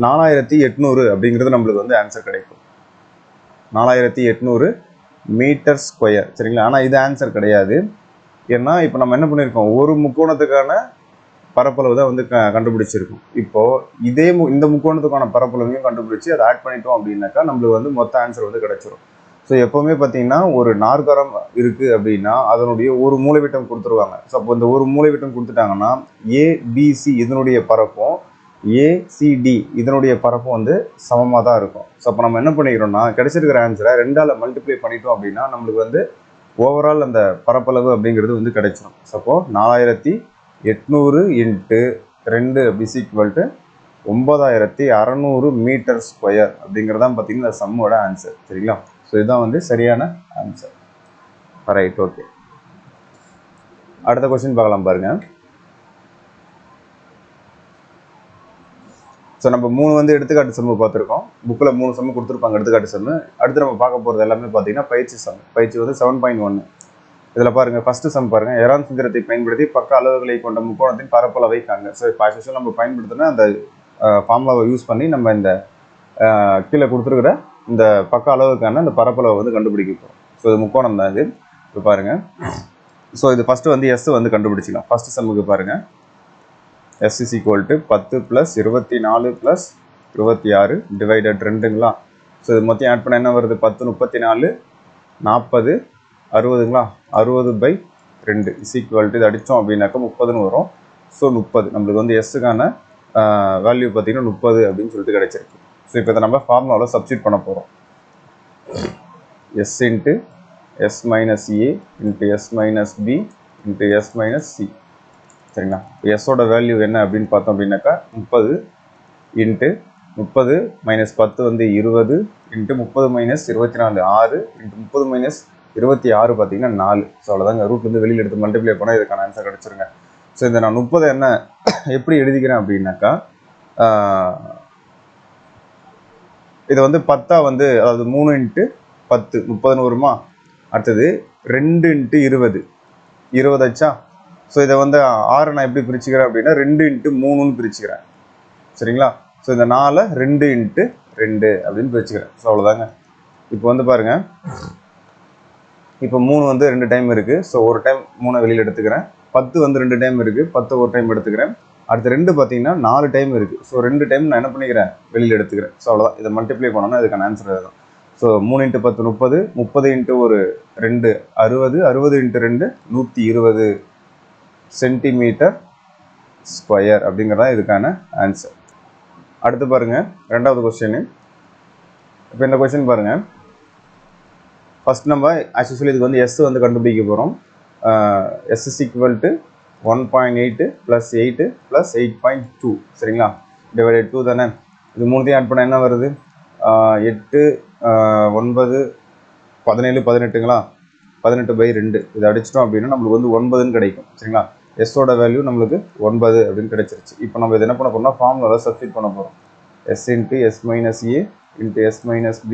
4800 அப்படிங்கிறது நம்மளுக்கு வந்து ஆன்சர் கிடைக்கும். 4800 மீட்டர் ஸ்கொயர் சரிங்களா. ஆனால் இது ஆன்சர் கிடையாது. ஏன்னா இப்போ நம்ம என்ன பண்ணியிருக்கோம், ஒரு முக்கோணத்துக்கான பரப்பளவு தான் வந்து கண்டுபிடிச்சிருக்கோம். இப்போது இந்த முக்கோணத்துக்கான பரப்பளவையும் கண்டுபிடிச்சி அதை ஆட் பண்ணிட்டோம் அப்படின்னாக்கா நம்மளுக்கு வந்து மொத்த ஆன்சர் வந்து கிடைச்சிரும். ஸோ எப்போவுமே பார்த்தீங்கன்னா ஒரு நாற்கரம் இருக்குது அப்படின்னா அதனுடைய ஒரு மூலைவிட்டம் கொடுத்துருவாங்க. ஸோ அப்போ இந்த ஒரு மூலைவிட்டம் கொடுத்துட்டாங்கன்னா ஏபிசி இதனுடைய பரப்பும் ஏசிடி இதனுடைய பரப்பும் வந்து சமமாக தான் இருக்கும். ஸோ அப்போ நம்ம என்ன பண்ணிக்கிறோம்னா கிடைச்சிருக்கிற ஆன்சரை 2ஆல் மல்டிப்ளை பண்ணிட்டோம் அப்படின்னா நம்மளுக்கு வந்து ஓவரால் அந்த பரப்பளவு அப்படிங்கிறது வந்து கிடைச்சிடும். ஸோ அப்போது 4800 × 2 = 9600 மீட்டர் ஸ்கொயர் அப்படிங்கிறதான் பார்த்தீங்கன்னா இந்த சம்மோட ஆன்சர் சரிங்களா. ஸோ இதுதான் வந்து சரியான ஆன்சர். Right, okay. அடுத்த கொஸ்டின் பார்க்கலாம் பாருங்கள். ஸோ நம்ம 3 வந்து எடுத்துக்காட்டு சம்மு பார்த்துருக்கோம். புக்கில் 3 சம்மு கொடுத்துருப்பாங்க எடுத்துக்காட்டு சம்மு. அடுத்து நம்ம பார்க்க போகிறது எல்லாமே பார்த்தீங்கன்னா பயிற்சி சம். பயிற்சி வந்து 7.1. இதில் பாருங்கள், ஃபஸ்ட்டு சம் பாருங்கள். எரான் சூத்திரத்தை பயன்படுத்தி பக்க அளவுகளை கொண்ட முக்கோணத்தின் பரப்பளவை காண்க. ஸோ இப்போ ஆக்சுவலாக நம்ம பயன்படுத்தினா அந்த ஃபார்முலாவை யூஸ் பண்ணி நம்ம இந்த கீழே கொடுத்துருக்குற இந்த பக்க அளவுக்கான இந்த பரப்பளவை வந்து கண்டுபிடிக்க போகிறோம். ஸோ இது முக்கோணம் தான் இது. இப்போ பாருங்கள். ஸோ இது ஃபஸ்ட்டு வந்து எஸ் வந்து கண்டுபிடிச்சிக்கலாம். ஃபஸ்ட்டு சம்முக்கு பாருங்கள். S = 10 + 24 + 26 divided 2ங்களா. ஸோ இது மொத்தம் ஆட் பண்ண என்ன வருது, 10 34 40 60ங்களா. 60/2 = இது அடித்தோம் அப்படின்னாக்கா 30ன்னு வரும். ஸோ 30 நம்மளுக்கு வந்து எஸ்ஸுக்கான வேல்யூ பார்த்தீங்கன்னா 30 அப்படின்னு சொல்லிட்டு கிடைச்சிருக்கு. ஸோ இப்போ இதை நம்ம ஃபார்முலாவில் சப்ஸ்டிட் பண்ண போகிறோம். S × S - A × S - B × S - C சரிங்களா. எஸ்ஸோட வேல்யூ என்ன அப்படின்னு பார்த்தோம் அப்படின்னாக்கா 30 × 30 - 10 வந்து 20 × 30 - 24 6 × 30 - 26 பார்த்தீங்கன்னா 4. ஸோ அவ்வளோதாங்க. ரூட் வந்து வெளியில் எடுத்து மல்டிப்ளை பண்ணால் இதுக்கான ஆன்சர் கிடச்சிருங்க. ஸோ இந்த நான் 30 என்ன எப்படி எழுதிக்கிறேன் அப்படின்னாக்கா இதை வந்து 10 வந்து அதாவது 3 × 10 30ன்னு வருமா. அடுத்தது 2 × 20 20 ஆச்சா. ஸோ இதை வந்து 6 நான் எப்படி பிரிச்சுக்கிறேன் அப்படின்னா 2 × 3ன்னு பிரிச்சுக்கிறேன் சரிங்களா. ஸோ இந்த 4 2 × 2 அப்படின்னு பிரிச்சுக்கிறேன். ஸோ அவ்வளோதாங்க. இப்போ வந்து பாருங்கள், இப்போ 3 வந்து 2 டைம் இருக்குது. ஸோ ஒரு டைம் 3 வெளியில் எடுத்துக்கிறேன். 10 வந்து 2 டைம் இருக்குது. 10 ஒரு டைம் எடுத்துக்கிறேன். அடுத்து 2 பார்த்தீங்கன்னா 4 டைம் இருக்குது. ஸோ 2 டைம் நான் என்ன பண்ணிக்கிறேன், வெளியில் எடுத்துக்கிறேன். ஸோ அவ்வளோதான். இதை மல்டிப்ளை பண்ணோன்னா இதுக்கான ஆன்சர் தான். ஸோ 3 × 10 30 30 × ஒரு 2 60 60 × 2 120 சென்டிமீட்டர் ஸ்கொயர் அப்படிங்கிறதான் இதுக்கான ஆன்சர். அடுத்து பாருங்கள், ரெண்டாவது கொஸ்டின். இப்போ இந்த கொஸ்டின் பாருங்கள். ஃபஸ்ட் நம்ம ஆக்சுவலி இதுக்கு வந்து எஸ் வந்து கண்டுபிடிக்க போகிறோம். S = 1.8 + 8 + 8.2 சரிங்களா. டிவைடட் 2 தானே. இது மூணுத்தையும் ஆட் பண்ணால் என்ன வருது, 8 9 17 18ங்களா. 18/2 இதை அடிச்சிட்டோம் அப்படின்னா நம்மளுக்கு வந்து 9ன்னு கிடைக்கும் சரிங்களா. எஸ்ஸோட வேல்யூ நம்மளுக்கு 9 அப்படின்னு கிடைச்சிருச்சு. இப்போ நம்ம இதை என்ன பண்ண போகிறோம்னா ஃபார்முலாவில் சப்ஸ்டிட் பண்ண போகிறோம். S × S - A × S - B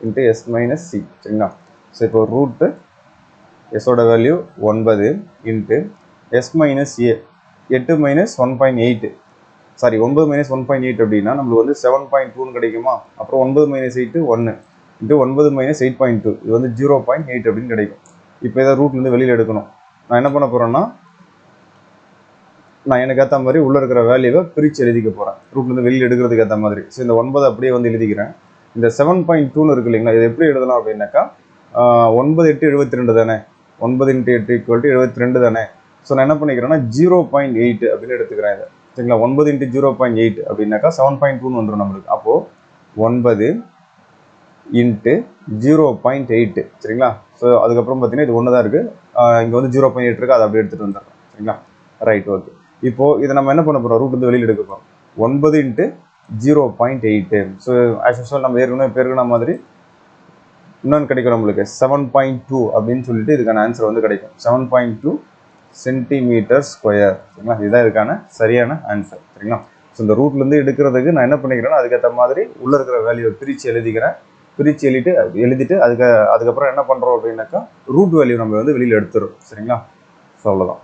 × S - C சரிங்களா. ஸோ இப்போ ரூட்டு எஸ்ஸோட வேல்யூ 9 × S - A 8 - 1.8 சாரி 9 - 1.8 அப்படின்னா நம்மளுக்கு வந்து 7.2ன்னு கிடைக்குமா. அப்புறம் 9 - 8 1 × 9 - 8.2 இது வந்து 0.8 அப்படின்னு கிடைக்கும். இப்போ இதை ரூட்லேருந்து வெளியில் எடுக்கணும். நான் என்ன பண்ண போகிறேன்னா நான் எனக்கு ஏற்ற மாதிரி உள்ளே இருக்கிற வேல்யூவை பிரித்து எழுதிக்க போகிறேன், ரூட்லேருந்து வெளியில் எடுக்கிறதுக்கு ஏற்ற மாதிரி. ஸோ இந்த 9 அப்படியே வந்து எழுதிக்கிறேன். இந்த 7.2ன்னு இருக்கு இல்லைங்களா, இது எப்படி எழுதலாம் அப்படின்னாக்கா 9 8 72 தானே. 9 × 8 = 72 தானே. ஸோ நான் என்ன பண்ணிக்கிறேன்னா 0.8 அப்படின்னு எடுத்துக்கிறேன் இதை சரிங்களா. 9 × 0.8 அப்படின்னாக்கா 7.2ன்னு வந்துடும் நம்மளுக்கு. அப்போது 9 × 0.8 சரிங்களா. ஸோ அதுக்கப்புறம் பார்த்தீங்கன்னா இது ஒன்று தான் இருக்குது. இங்கே வந்து 0.8 இருக்குது, அதை அப்படியே எடுத்துகிட்டு வந்துடுறேன் சரிங்களா? Right, okay. இப்போது இதை நம்ம என்ன பண்ண போகிறோம், ரூட் வந்து வெளியில் எடுக்க போகிறோம். 9 × 0.8. ஸோ ஆஸ் யூஸ்வல் நம்ம ஏற்கனவே பெருகின மாதிரி இன்னொன்று கிடைக்கும் நம்மளுக்கு 7.2 அப்படின்னு சொல்லிட்டு இதுக்கான ஆன்சர் வந்து கிடைக்கும். 7.2 சென்டிமீட்டர் ஸ்கொயர். சரிங்களா? இதுதான் இதுக்கான சரியான ஆன்சர். சரிங்களா? ஸோ இந்த ரூட்லேருந்து எடுக்கிறதுக்கு நான் என்ன பண்ணிக்கிறேன்னா அதுக்கேற்ற மாதிரி உள்ளே இருக்கிற வேல்யூவை பிரித்து எழுதிக்கிறேன். பிரித்து எழுதிட்டு அதுக்கப்புறம் என்ன பண்ணுறோம் அப்படின்னாக்கா ரூட் வேல்யூ நம்ம வந்து வெளியில் எடுத்துரும். சரிங்களா? ஸோ அவ்வளோதான்.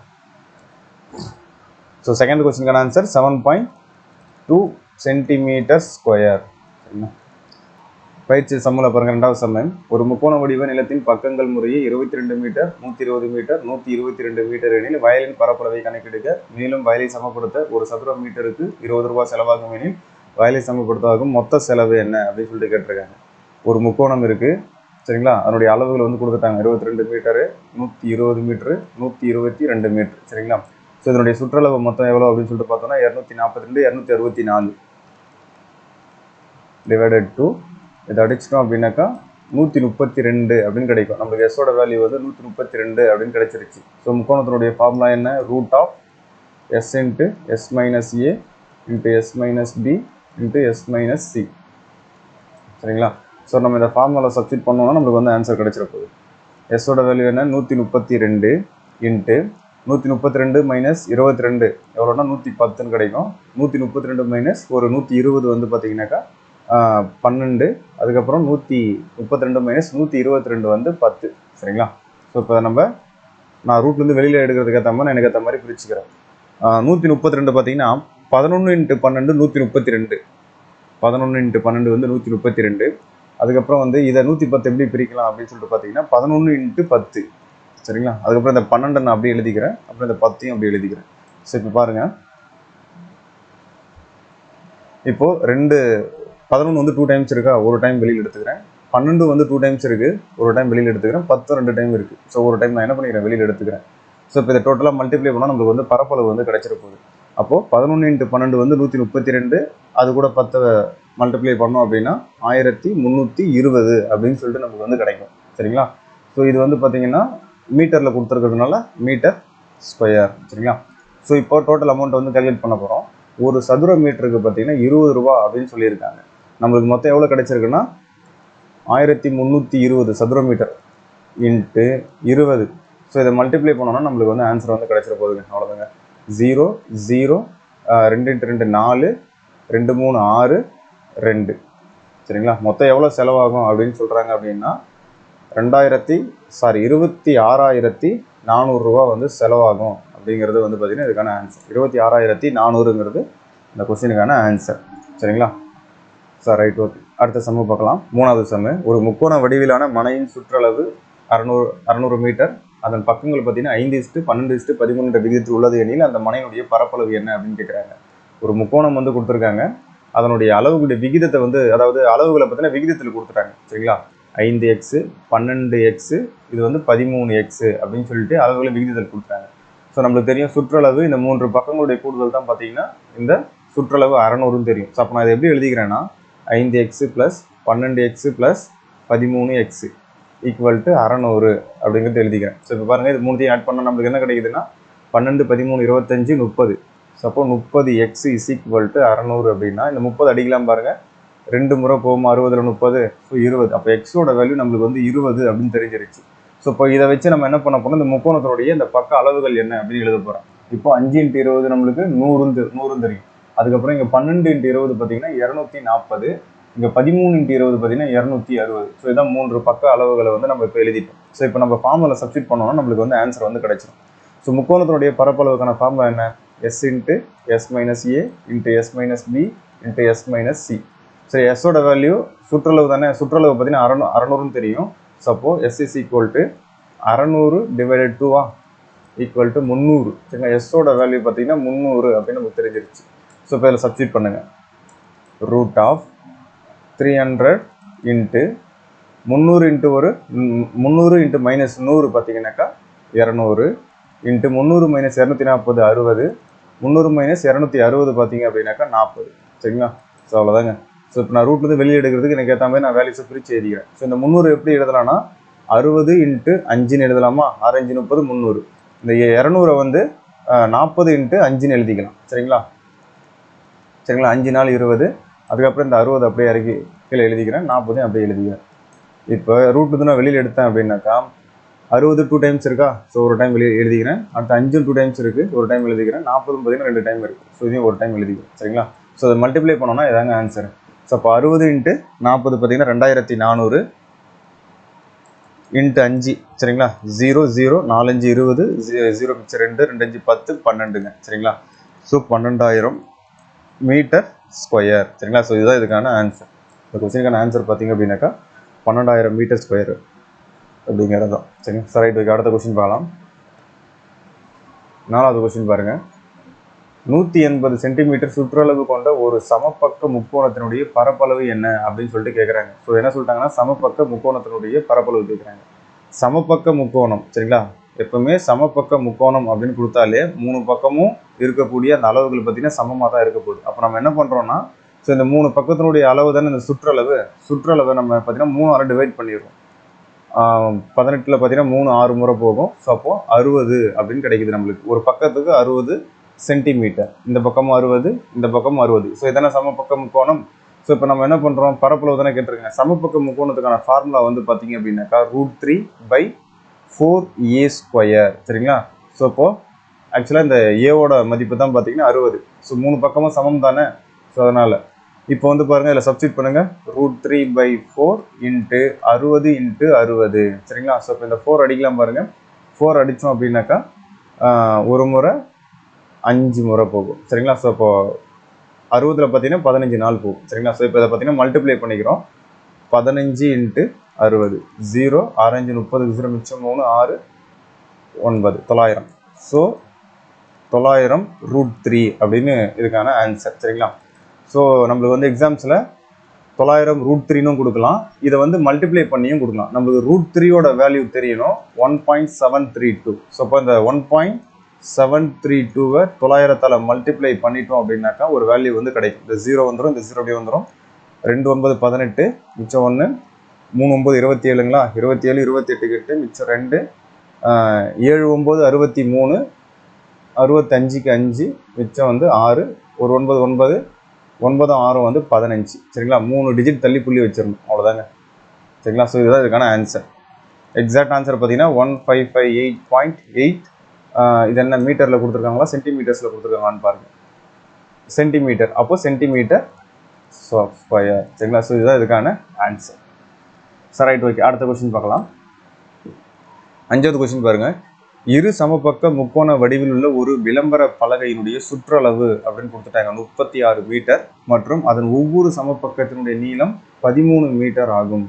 ஸோ செகண்ட் கொஸ்டினுக்கான ஆன்சர் 7.2 சென்டிமீட்டர் ஸ்கொயர். சரிங்களா? பயிற்சி சம்மில் பாருங்கள். ரெண்டாவது சம்மன். ஒரு முக்கோண வடிவ நிலத்தின் பக்கங்கள் முறையே 22 மீட்டர், 120 மீட்டர், 122 மீட்டர் எனில் வயலின் பரப்பளவை கணக்கெடுக்க. மேலும் வயலை சமப்படுத்த ஒரு சதுர மீட்டருக்கு 20 ரூபாய் செலவாகும் எனில் வயலை சமப்படுத்தாகும் மொத்த செலவு என்ன அப்படின்னு சொல்லிட்டு கேட்டிருக்காங்க. ஒரு முக்கோணம் இருக்குது. சரிங்களா? அதனுடைய அளவுகள் வந்து கொடுத்துட்டாங்க. 22 மீட்டரு, 120 மீட்டரு, 122 மீட்டர். சரிங்களா? ஸோ இதனுடைய சுற்றளவு மொத்தம் எவ்வளோ அப்படின்னு சொல்லிட்டு பார்த்தோம்னா 242, 264 டிவைடட் டூ இதை அடிச்சிட்டோம் அப்படின்னாக்கா 132 அப்படின்னு கிடைக்கும். நம்மளுக்கு எஸ்ஸோட வேல்யூ வந்து 132 அப்படின்னு கிடைச்சிருச்சு. ஸோ முக்கோணத்தினுடைய ஃபார்முலா என்ன, root of s into S minus A into S minus B into S minus C. சரிங்களா? ஸோ நம்ம இந்த ஃபார்முலா சப்ஸ்டிட் பண்ணோம்னா நம்மளுக்கு வந்து ஆன்சர் கிடைச்சிட போகுது. எஸ்ஸோட வேல்யூ என்ன, 132 இன்ட்டு 132 மைனஸ் 22 எவ்வளோனா 110 கிடைக்கும். 132 மைனஸ் ஒரு 120 வந்து பார்த்தீங்கன்னாக்கா 12. அதுக்கப்புறம் 132 மைனஸ் 122 வந்து 10. சரிங்களா? ஸோ இப்போ நான் ரூட்லேருந்து வெளியில் எடுக்கிறதுக்கு ஏற்ற மாதிரி எனக்கு ஏற்ற மாதிரி பிரிச்சுக்கிறேன். 132 பார்த்தீங்கன்னா 11 × 12 132. 11 × 12 வந்து 132. அதுக்கப்புறம் வந்து இதை 110 எப்படி பிரிக்கலாம் அப்படின்னு சொல்லிட்டு பார்த்தீங்கன்னா 11 × 10. சரிங்களா? அதுக்கப்புறம் இந்த 12 நான் அப்படியே எழுதிக்கிறேன். அப்புறம் இந்த 10 அப்படியே எழுதிக்கிறேன். ஸோ இப்போ பாருங்கள், இப்போது 11 வந்து 2 டைம்ஸ் இருக்கா, ஒரு டைம் வெளியில் எடுத்துக்கிறேன். 12 வந்து 2 டைம்ஸ் இருக்குது, ஒரு டைம் வெளியில் எடுத்துக்கிறேன். 10 2 டைம் இருக்குது. ஸோ ஒரு டைம் நான் என்ன பண்ணிக்கிறேன், வெளியில் எடுத்துக்கிறேன். ஸோ இப்போ இதை டோட்டலாக மல்டிப்ளை பண்ணால் நம்மளுக்கு வந்து பரப்பளவு வந்து கிடைச்சிட போகுது. அப்போது 11 × 12 வந்து 132. அது கூட 10 மல்டிப்ளை பண்ணோம் அப்படின்னா 1320 அப்படின்னு சொல்லிட்டு நமக்கு வந்து கிடைக்கும். சரிங்களா? ஸோ இது வந்து பார்த்தீங்கன்னா மீட்டரில் கொடுத்துருக்கிறதுனால மீட்டர் ஸ்கொயர். சரிங்களா? ஸோ இப்போ டோட்டல் அமௌண்ட் வந்து கால்குலேட் பண்ண போகிறோம். ஒரு சதுர மீட்டருக்கு பார்த்தீங்கன்னா 20 ரூபா அப்படின்னு சொல்லியிருக்காங்க. நம்மளுக்கு மொத்தம் எவ்வளோ கிடைச்சிருக்குன்னா 1320 சதுர மீட்டர் இன்ட்டு 20. ஸோ இதை மல்டிப்ளை பண்ணோன்னா நம்மளுக்கு வந்து ஆன்சர் வந்து கிடைச்சிட போகுதுங்க. அவ்வளோதாங்க. 0 0 2 × 2 4 2 3 6 2. சரிங்களா? மொத்தம் எவ்வளோ செலவாகும் அப்படின்னு சொல்கிறாங்க அப்படின்னா 26,400 ரூபா வந்து செலவாகும் அப்படிங்கிறது வந்து பார்த்தீங்கன்னா இதுக்கான ஆன்சர். 26,400ங்கிறது இந்த கொஸ்டினுக்கான ஆன்சர். சரிங்களா? Sir right, okay. அடுத்த சம்மு பார்க்கலாம். மூணாவது சம்மு. ஒரு முக்கோண வடிவிலான மனையின் சுற்றளவு 600 மீட்டர். அதன் பக்கங்கள் பார்த்தீங்கன்னா 5:12:13 விகிதத்தில் உள்ளது எனில் அந்த மனையினுடைய பரப்பளவு என்ன அப்படின்னு கேட்குறாங்க. ஒரு முக்கோணம் வந்து கொடுத்துருக்காங்க. அதனுடைய அளவுகளுடைய விகிதத்தை வந்து, அதாவது அளவுகளை பார்த்தீங்கன்னா விகிதத்தில் கொடுத்துட்டாங்க. சரிங்களா? 5x 12x இது வந்து 13x அப்படின்னு சொல்லிட்டு அளவுகளை விகிதத்தில் கொடுத்துட்டாங்க. ஸோ நம்மளுக்கு தெரியும் சுற்றளவு இந்த 3 பக்கங்களுடைய கூடுதல் தான் பார்த்தீங்கன்னா இந்த சுற்றளவு 600ன்னு தெரியும். ஸோ அப்போ நான் இதை எப்படி எழுதிக்கிறேன்னா 5x + 12x + 13x equal to 600 அப்படிங்கிறது எழுதிக்கிறேன். ஸோ இப்போ பாருங்கள், இது மூணுத்தையும் ஆட் பண்ணால் நம்மளுக்கு என்ன கிடைக்குதுன்னா 12 13 25 30. ஸோ அப்போ 30x = 600 அப்படின்னா இந்த 30 அடிக்கலாம் பாருங்கள். 2 முறை போகும் 60 ல் 30, ஸோ 20. அப்போ எக்ஸோட வேல்யூ நம்மளுக்கு வந்து 20 அப்படின்னு தெரிஞ்சிருச்சு. ஸோ இப்போ இதை வச்சு நம்ம என்ன பண்ண போகிறோம், இந்த முக்கோணத்தினுடைய இந்த பக்க அளவுகள் என்ன அப்படின்னு எழுத போகிறோம். இப்போ 5 × 20 நம்மளுக்கு 100 தெரியும். அதுக்கப்புறம் இங்கே 12 × 20 பார்த்தீங்கன்னா 240. இங்கே 13 × 20 பார்த்தீங்கன்னா 260. ஸோ இதான் 3 பக்க அளவுகளை வந்து நம்ம இப்போ எழுதிட்டோம். ஸோ இப்போ நம்ம ஃபார்முலா சப்ஸ்டிட் பண்ணோம்னா நம்மளுக்கு வந்து ஆன்சர் வந்து கிடைச்சிடும். ஸோ முக்கோணத்தினுடைய பரப்பளவுக்கான ஃபார்முலா என்ன, s × s - a × s - b × s - c. சரி, எஸ்ஸோட வேல்யூ சுற்றளவு தானே, சுற்றளவு பார்த்தீங்கன்னா 600ன்னு தெரியும். ஸோ அப்போ s = 600 / 2 ஈக்குவல் டு 300. சரிங்களா? எஸ்ஸோட வேல்யூ பார்த்தீங்கன்னா 300 அப்படின்னு நமக்கு தெரிஞ்சிருச்சு. ஸோ இப்போ இதில் சப்ஸ்டிட் பண்ணுங்க. ரூட் ஆஃப் 300 இன்ட்டு 300 இன்ட்டு ஒரு 300 இன்ட்டு -100 பார்த்தீங்கன்னாக்கா 200 இன்ட்டு 300 - 240 60. 300 - 260 பார்த்தீங்க அப்படின்னாக்கா 40. சரிங்களா? ஸோ அவ்வளோதாங்க. ஸோ இப்போ நான் ரூட்லேருந்து வெளியே எடுக்கிறதுக்கு எனக்கு ஏற்ற மாதிரி நான் வேல்யூஸை பிரித்து எழுதிக்கிறேன். ஸோ இந்த 300 எப்படி எழுதலாம்னா 60 × 5ன்னு எழுதலாமா? 6 × 5 30 300. இந்த 200 வந்து 40 × 5ன்னு எழுதிக்கலாம். சரிங்களா? 5 நாள் 20. அதுக்கப்புறம் இந்த 60 அப்படியே இறக்கி கீழே எழுதிக்கிறேன். 40 அப்படியே எழுதிக்கிறேன். இப்போ ரூட் நான் வெளியில் எடுத்தேன் அப்படின்னாக்கா 60 2 டைம்ஸ் இருக்கா? ஸோ ஒரு டைம் வெளியே எழுதிக்கிறேன். அடுத்து 5 2 டைம்ஸ் இருக்குது, ஒரு டைம் எழுதிக்கிறேன். 40 பார்த்தீங்கன்னா 2 டைம் இருக்குது. ஸோ இதையும் ஒரு டைம் எழுதிக்கிறேன். சரிங்களா? ஸோ அதை மல்டிப்ளை பண்ணோன்னா இதாங்க ஆன்சர். ஸோ அப்போ 60 × 40 பார்த்தீங்கன்னா 2400 × 5. சரிங்களா? 0 0 4 5 20 0 மிச்சம் 2 2 5 10 12ங்க. சரிங்களா? So 12000 metre square. சரிங்களா? ஸோ இதுதான் இதுக்கான ஆன்சர். இந்த கொஸ்டினுக்கான ஆன்சர் பார்த்தீங்க அப்படின்னாக்கா 12000 மீட்டர் ஸ்கொயர் அப்படிங்கிறது தான். சரிங்க சார். ரைட். அடுத்த கொஸ்டின் பார்க்கலாம். 4வது கொஸ்டின் பாருங்கள். 180 சென்டிமீட்டர் சுற்றளவு கொண்ட ஒரு சமபக்க முக்கோணத்தினுடைய பரப்பளவு என்ன அப்படின்னு சொல்லிட்டு கேட்குறாங்க. ஸோ என்ன சொல்லிட்டாங்கன்னா சமபக்க முக்கோணத்தினுடைய பரப்பளவு கேட்குறாங்க. சமபக்க முக்கோணம். சரிங்களா? எப்பவுமே சமபக்க முக்கோணம் அப்படின்னு கொடுத்தாலே 3 பக்கமும் இருக்கக்கூடிய அந்த அளவுகள் பார்த்தீங்கன்னா சமமாக தான் இருக்க போகுது. அப்போ நம்ம என்ன பண்ணுறோம்னா, ஸோ இந்த 3 பக்கத்தினுடைய அளவு தானே இந்த சுற்றளவை நம்ம பார்த்தீங்கன்னா 3ஆல் டிவைட் பண்ணிடுறோம். 18ல் பார்த்தீங்கன்னா 3 6 முறை போகும். ஸோ அப்போது 60 அப்படின்னு கிடைக்குது நம்மளுக்கு. ஒரு பக்கத்துக்கு 60 சென்டிமீட்டர். இந்த பக்கமும் 60, இந்த பக்கமும் 60. ஸோ இதான சமபக்க முக்கோணம். ஸோ இப்போ நம்ம என்ன பண்ணுறோம், பரப்பளவு தானே கேட்டிருக்காங்க. சமபக்க முக்கோணத்துக்கான ஃபார்முலா வந்து பார்த்தீங்க அப்படின்னாக்கா √3/4a². சரிங்களா? ஸோ இப்போது ஆக்சுவலாக இந்த ஏவோட மதிப்பு தான் பார்த்தீங்கன்னா 60. ஸோ 3 பக்கமும் சமம் தானே. ஸோ அதனால் இப்போ வந்து பாருங்கள், இதில் சப்ஸ்டிட் பண்ணுங்கள். √3/4 × 60 × 60. சரிங்களா? ஸோ இப்போ இந்த 4 அடிக்கலாம் பாருங்கள். 4 அடித்தோம் அப்படின்னாக்கா ஒரு முறை 5 முறை போகும். சரிங்களா? ஸோ இப்போ 60ல் பார்த்தீங்கன்னா 15 நாள் போகும். சரிங்களா? ஸோ இப்போ இதை பார்த்தீங்கன்னா மல்டிப்ளை பண்ணிக்கிறோம். 15 × 60. 0 6 5 30 0 மிச்சம் 3 6 9 900. ஸோ 900 √3 அப்படின்னு இதுக்கான ஆன்சர். சரிங்களா? ஸோ நம்மளுக்கு வந்து எக்ஸாம்ஸில் 900 √3ன்னு கொடுக்கலாம். இதை வந்து மல்டிப்ளை பண்ணியும் கொடுக்கலாம். நம்மளுக்கு √3யோட வேல்யூ தெரியணும். 1.732. ஸோ இப்போ இந்த 1.732 900ஆல் மல்டிப்ளை பண்ணிட்டோம் அப்படின்னாக்கா ஒரு வேல்யூ வந்து கிடைக்கும். இந்த 0 வந்துடும், இந்த 0 அப்படியே வந்துடும். 2 9 18 மிச்சம் 1 3 9 27ங்களா? 27 28 8 மிச்சம் 2 7 9 63 65க்கு 5 மிச்சம் வந்து 6 ஒரு 9 9 9 6 வந்து 15. சரிங்களா? 3 டிஜிட் தள்ளி புள்ளி வச்சிடணும். அவ்வளோதாங்க. சரிங்களா? ஸோ இதுதான் இதுக்கான ஆன்சர். எக்ஸாக்ட் ஆன்சர் பார்த்தீங்கன்னா 1558.8. இது என்ன மீட்டரில் கொடுத்துருக்காங்களா சென்டிமீட்டர்ஸில் கொடுத்துருக்காங்களான்னு பாருங்கள். சென்டிமீட்டர். அப்போது சென்டிமீட்டர் ஸ்கொயர். சரிங்களா? ஸோ இதுதான் இதுக்கான ஆன்சர். சரி, ரைட். ஓகே. அடுத்த கொஸ்டின் பார்க்கலாம். 5வது கொஸ்டின் பாருங்கள். இரு சமபக்க முக்கோண வடிவில் உள்ள ஒரு விளம்பர பலகையினுடைய சுற்றளவு அப்படின்னு கொடுத்துட்டாங்க 36 மீட்டர் மற்றும் அதன் ஒவ்வொரு சமபக்கத்தினுடைய நீளம் 13 மீட்டர் ஆகும்.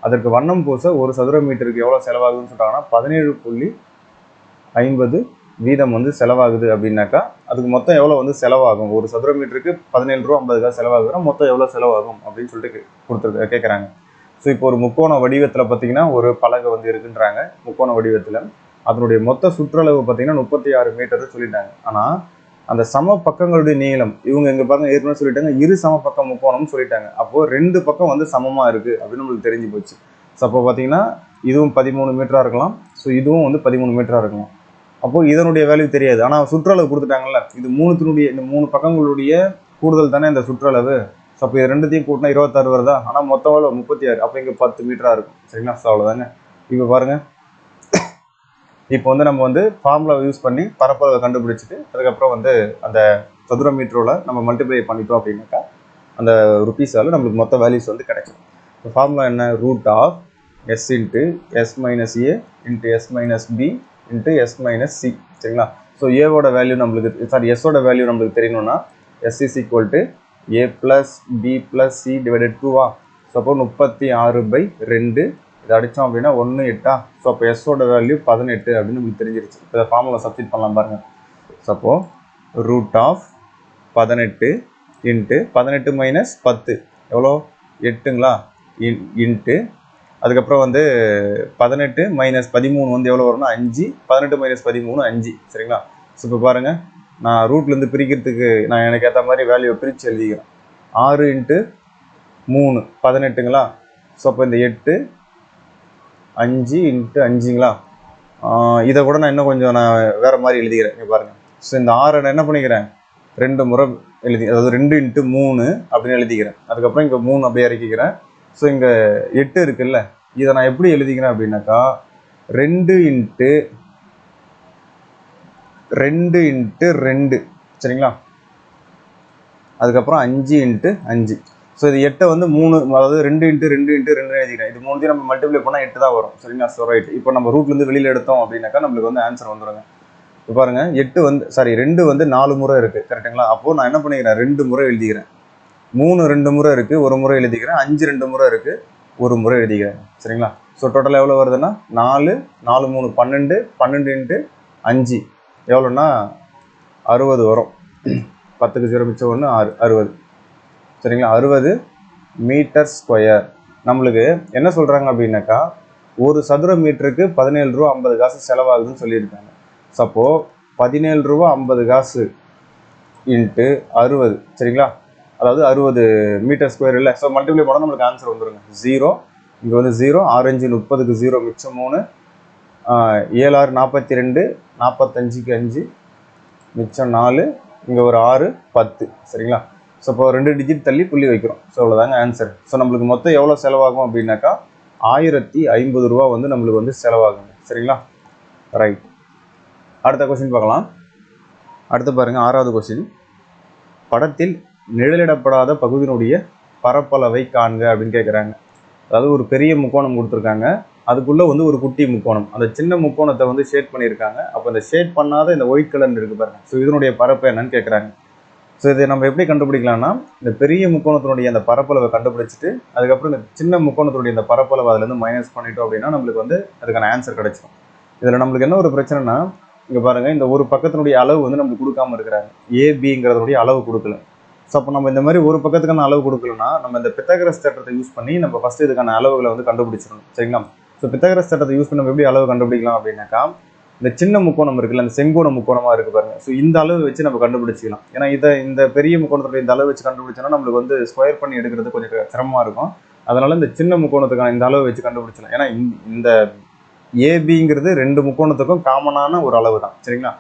அதற்கு வண்ணம் பூச ஒரு சதுர மீட்டருக்கு எவ்வளோ செலவாகுதுன்னு சொல்லிட்டாங்கன்னா 17.50 வீதம் வந்து செலவாகுது அப்படின்னாக்கா அதுக்கு மொத்தம் எவ்வளோ வந்து செலவாகும், ஒரு சதுர மீட்டருக்கு 17 ரூபா 50 செலவாகுதுன்னா மொத்தம் எவ்வளோ செலவாகும் அப்படின்னு சொல்லிட்டு கேட்குறாங்க. ஸோ இப்போ ஒரு முக்கோண வடிவத்தில் பார்த்தீங்கன்னா ஒரு பலகை வந்து இருக்குன்றாங்க. முக்கோண வடிவத்தில் அதனுடைய மொத்த சுற்றளவு பார்த்தீங்கன்னா 36 மீட்டர் சொல்லிட்டாங்க. ஆனால் அந்த சம பக்கங்களுடைய நீளம் இவங்க இங்கே பாருங்க ஏற்கனவே சொல்லிட்டாங்க இரு சம பக்கம் முக்கோணம்னு சொல்லிட்டாங்க. அப்போது 2 பக்கம் வந்து சமமாக இருக்குது அப்படின்னு நம்மளுக்கு தெரிஞ்சு போச்சு. ஸோ அப்போ பார்த்தீங்கன்னா இதுவும் 13 மீட்டராக இருக்கலாம், ஸோ இதுவும் வந்து 13 மீட்டராக இருக்கலாம். அப்போது இதனுடைய வேல்யூ தெரியாது. ஆனால் சுற்றளவு கொடுத்துட்டாங்கல்ல, இது இந்த 3 பக்கங்களுடைய கூடுதல் தானே இந்த சுற்றளவு. ஸோ அப்போ இது ரெண்டுத்தையும் கூட்டினா 26 வருதா. ஆனால் மொத்தம் 36. அப்போ இங்கே 10 மீட்டராக இருக்கும். சரிங்களா? ஸோ அவ்வளோதாங்க. இப்போ பாருங்கள், இப்போ வந்து நம்ம வந்து ஃபார்முலாவை யூஸ் பண்ணி பரப்பளவை கண்டுபிடிச்சிட்டு அதுக்கப்புறம் வந்து அந்த சதுர மீட்டரோட நம்ம மல்டிப்ளை பண்ணிட்டோம் அப்படின்னாக்கா அந்த ருபீஸால் நம்மளுக்கு மொத்த வேல்யூஸ் வந்து கிடைக்கும். இப்போ ஃபார்முலா என்ன, √s × s - a × s - b × s - c. சரிங்களா? ஸோ ஏவோட வேல்யூ நம்மளுக்கு எஸ்ஸோட வேல்யூ நம்மளுக்கு தெரியணும்னா s = a + b + c / 2. So அப்போ 36/2 இதை அடித்தோம் அப்படின்னா 1 8. ஸோ அப்போ எஸ்ஸோட வேல்யூ 18 அப்படின்னு நம்மளுக்கு தெரிஞ்சிருச்சு. இப்போ இதை ஃபார்முலா சப்ஸ்டிட் பண்ணலாம் பாருங்கள். ஸோ அப்போது √18 × 18 - 10 எவ்வளோ 8ங்களா இன்ட்டு அதுக்கப்புறம் வந்து 18 - 13 வந்து எவ்வளோ வரும்னா 5. 18 - 13 5. சரிங்களா? ஸோ இப்போ பாருங்கள், நான் ரூட்லேருந்து பிரிக்கிறதுக்கு நான் எனக்கு ஏற்ற மாதிரி வேல்யூவை பிரித்து எழுதிக்கிறேன். 6 × 3 18ங்களா? ஸோ அப்போ இந்த 8 5 × 5ங்களா? இதை கூட நான் இன்னும் கொஞ்சம் வேறு மாதிரி எழுதிக்கிறேன். இங்கே பாருங்கள், ஸோ இந்த 6 நான் என்ன பண்ணிக்கிறேன் 2 முறை எழுதி, அதாவது 2 × 3 அப்படின்னு எழுதிக்கிறேன். அதுக்கப்புறம் இங்கே 3 அப்படியே இறக்கிக்கிறேன். ஸோ இங்கே 8 இருக்குல்ல, இதை நான் எப்படி எழுதிக்கிறேன் அப்படின்னாக்கா 2 × 2 சரிங்களா, அதுக்கப்புறம் 5 × 5. ஸோ இது 8 வந்து 3, அதாவது 2 × 2 × 2 எழுதிக்கிறேன். இது 3 நம்ம மல்டிப்ளை பண்ணால் 8 தான் வரும் சரிங்களா. ஸோ ரைட், இப்போ நம்ம ரூட்லேருந்து வெளியில் எடுத்தோம் அப்படின்னாக்கா நம்மளுக்கு வந்து ஆன்சர் வந்துடுங்க. இப்போ பாருங்க 8 வந்து 2 வந்து 4 முறை இருக்குது கரெக்டுங்களா. அப்போது நான் என்ன பண்ணிக்கிறேன் 2 முறை எழுதிக்கிறேன். 3 2 முறை இருக்குது, 1 முறை எழுதிக்கிறேன். 5 2 முறை இருக்குது, 1 முறை எழுதிக்கிறேன் சரிங்களா. ஸோ டோட்டல் எவ்வளோ வருதுன்னா 4 4 3 12 12 × 5 எவ்வளோன்னா 60 வரும். 10க்கு 0 மிச்சம் 1 6 60 சரிங்களா. 60 மீட்டர் ஸ்கொயர். நம்மளுக்கு என்ன சொல்கிறாங்க அப்படின்னாக்கா ஒரு சதுர மீட்டருக்கு 17 ரூபா 50 காசு செலவாகுதுன்னு சொல்லியிருக்காங்க. ஸோ அப்போது 17 ரூபா 50 காசு இன்ட்டு 60 சரிங்களா, அதாவது 60 மீட்டர் ஸ்கொயர் இல்லை. ஸோ மல்டிப்ளை பண்ணால் நம்மளுக்கு ஆன்சர் வந்துடுங்க 0. இங்கே வந்து 0, 6 5 30க்கு 0 மிச்சம் 3, 7 6 42, 45க்கு 5 மிச்சம் 4, இங்கே ஒரு 6 10 சரிங்களா. ஸோ இப்போ 2 டிஜிட் தள்ளி புள்ளி வைக்கிறோம். ஸோ அவ்வளோதாங்க ஆன்சர். ஸோ நம்மளுக்கு மொத்தம் எவ்வளோ செலவாகும் அப்படின்னாக்கா 1050 ரூபா வந்து நம்மளுக்கு வந்து செலவாகுங்க சரிங்களா. ரைட், அடுத்த கொஸ்டின் பார்க்கலாம். அடுத்து பாருங்கள் 6வது கொஸ்டின். படத்தில் நிழலிடப்படாத பகுதியினுடைய பரப்பளவை காண்க அப்படின்னு கேட்குறாங்க. அதாவது ஒரு பெரிய முக்கோணம் கொடுத்துருக்காங்க, அதுக்குள்ளே வந்து ஒரு குட்டி முக்கோணம், அந்த சின்ன முக்கோணத்தை வந்து ஷேட் பண்ணியிருக்காங்க. அப்போ இந்த ஷேட் பண்ணாத இந்த ஒயிட் கலர் இருக்குது பாருங்கள். ஸோ இதனுடைய பரப்பு என்னன்னு கேட்குறாங்க. ஸோ இதை நம்ம எப்படி கண்டுபிடிக்கலாம்னா இந்த பெரிய முக்கோணத்தினுடைய அந்த பரப்பளவை கண்டுபிடிச்சிட்டு அதுக்கப்புறம் இந்த சின்ன முக்கோணத்தினுடைய இந்த பரப்பளவை அதுலேருந்து மைனஸ் பண்ணிட்டோம் அப்படின்னா நம்மளுக்கு வந்து அதுக்கான ஆன்சர் கிடைச்சிடும். இதில் நம்மளுக்கு என்ன ஒரு பிரச்சனைனா இங்கே பாருங்கள், இந்த ஒரு பக்கத்தினுடைய அளவு வந்து நம்மளுக்கு கொடுக்காம இருக்கிறாங்க, ஏபிங்கிறதுனுடைய அளவு கொடுக்கல. ஸோ அப்போ நம்ம இந்த மாதிரி ஒரு பக்கத்துக்கான அளவு கொடுக்கலன்னா நம்ம இந்த பித்தகரஸ் தேற்றத்தை யூஸ் பண்ணி நம்ம ஃபஸ்ட்டு இதுக்கான அளவுகளை வந்து கண்டுபிடிச்சிடணும் சரிங்களா. ஸோ பித்தகரஸ் தேற்றத்தை யூஸ் பண்ணி நம்ம எப்படி அளவு கண்டுபிடிக்கலாம் அப்படின்னாக்கா இந்த சின்ன முக்கோணம் இருக்குல்ல, அந்த செங்கோண முக்கோணமாக இருக்குது பாருங்க. ஸோ இந்த அளவு வச்சு நம்ம கண்டுபிடிச்சிக்கலாம். ஏன்னா இந்த பெரிய முக்கோணத்துடைய இந்த அளவு வச்சு கண்டுபிடிச்சோன்னா நம்மளுக்கு வந்து ஸ்கொயர் பண்ணி எடுக்கிறது கொஞ்சம் சிரமமாக இருக்கும். அதனால இந்த சின்ன முக்கோணத்துக்கான இந்த அளவு வச்சு கண்டுபிடிச்சலாம். ஏன்னா இந்த ஏபிங்கிறது 2 முக்கோணத்துக்கும் காமனான ஒரு அளவு தான் சரிங்களா.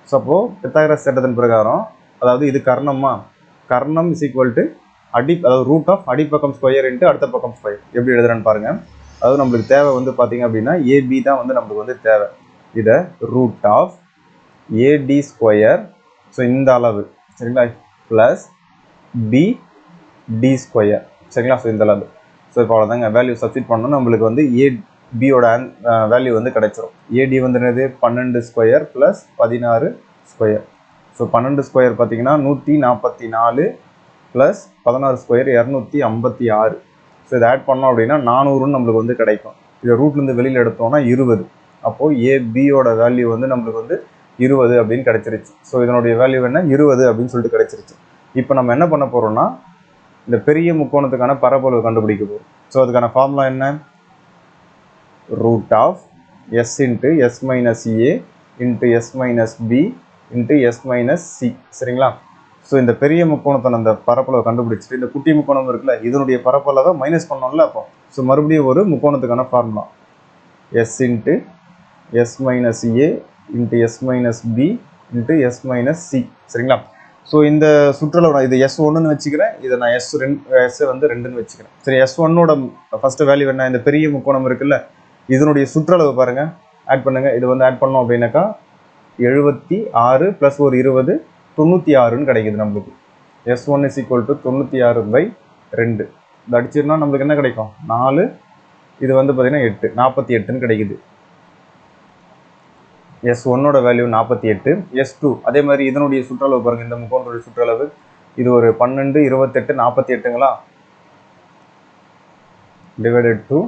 ஸோ அப்போது பித்தாகரஸ் தேற்றத்தின் பிரகாரம், அதாவது இது கர்ணமா, கர்ணம் இஸ் ஈக்குவல் டு அதாவது ரூட் ஆஃப் அடிப்பக்கம் ஸ்கொயர் இன்ட்டு அடுத்த பக்கம் ஸ்கொயர். எப்படி எழுதுறேன்னு பாருங்க. அதாவது நம்மளுக்கு தேவை வந்து பார்த்தீங்க அப்படின்னா ஏபி தான் வந்து நம்மளுக்கு வந்து தேவை. இதை root of AD square, so இந்த அளவு சரிங்களா, ப்ளஸ் பிடி ஸ்கொயர் சரிங்களா. ஸோ இந்த அளவு. ஸோ இப்போ அவ்வளோதாங்க, வேல்யூ சப்ஸ்டிட் பண்ணணும். நம்மளுக்கு வந்து ஏபியோட வேல்யூ வந்து கிடைச்சிரும். ஏடி வந்து என்னது 12 square plus 16 square. So 12 square பார்த்தீங்கன்னா 144 ப்ளஸ் 16 ஸ்கொயர் 256. ஸோ இதை ஆட் பண்ணோம் அப்படின்னா 400ன்னு நம்மளுக்கு வந்து கிடைக்கும். இதை ரூட்லேருந்து வெளியில் எடுத்தோம்னா 20. அப்போது ஏபியோட வேல்யூ வந்து நம்மளுக்கு வந்து 20 அப்படின்னு கிடச்சிருச்சு. ஸோ இதனுடைய வேல்யூ என்ன 20 அப்படின்னு சொல்லிட்டு கிடச்சிருச்சு. இப்போ நம்ம என்ன பண்ண போகிறோம்னா இந்த பெரிய முக்கோணத்துக்கான பரப்பளவு கண்டுபிடிக்க போகிறோம். ஸோ அதுக்கான ஃபார்முலா என்ன, root of s into S minus A into S minus B into S minus C சரிங்களா. ஸோ இந்த பெரிய முக்கோணத்தை அந்த பரப்பளவை கண்டுபிடிச்சிட்டு இந்த குட்டி முக்கோணம் இருக்குல்ல இதனுடைய பரப்பளவை மைனஸ் பண்ணோம்ல. அப்போ ஸோ மறுபடியும் ஒரு முக்கோணத்துக்கான formula S into S minus ஏ into S minus B into S minus C சரிங்களா. ஸோ இந்த சுற்றளவு இது S1ன்னு வச்சுக்கிறேன், இதை நான் எஸ் வந்து 2ன்னு வச்சுக்கிறேன். சரி, S1ஓட ஃபஸ்ட்டு வேல்யூ என்ன, இந்த பெரிய முக்கோணம் இருக்குல்ல இதனுடைய சுற்றளவு பாருங்கள், ஆட் பண்ணுங்கள். இது வந்து ஆட் பண்ணோம் அப்படின்னாக்கா 76 ப்ளஸ் ஒரு 20 96ன்னு கிடைக்குது நம்மளுக்கு. S1 is equal to 96/2. இது அடிச்சிருந்தா நம்மளுக்கு என்ன கிடைக்கும் 4, இது வந்து பார்த்தீங்கன்னா 8 48ன்னு கிடைக்குது. S1ஓட வேல்யூ 48. S2 அதே மாதிரி இதனுடைய சுற்றளவு பாருங்கள், இந்த முக்கோணத்துடைய சுற்றளவு இது ஒரு 12 28 48ங்களா, டிவைடட் டு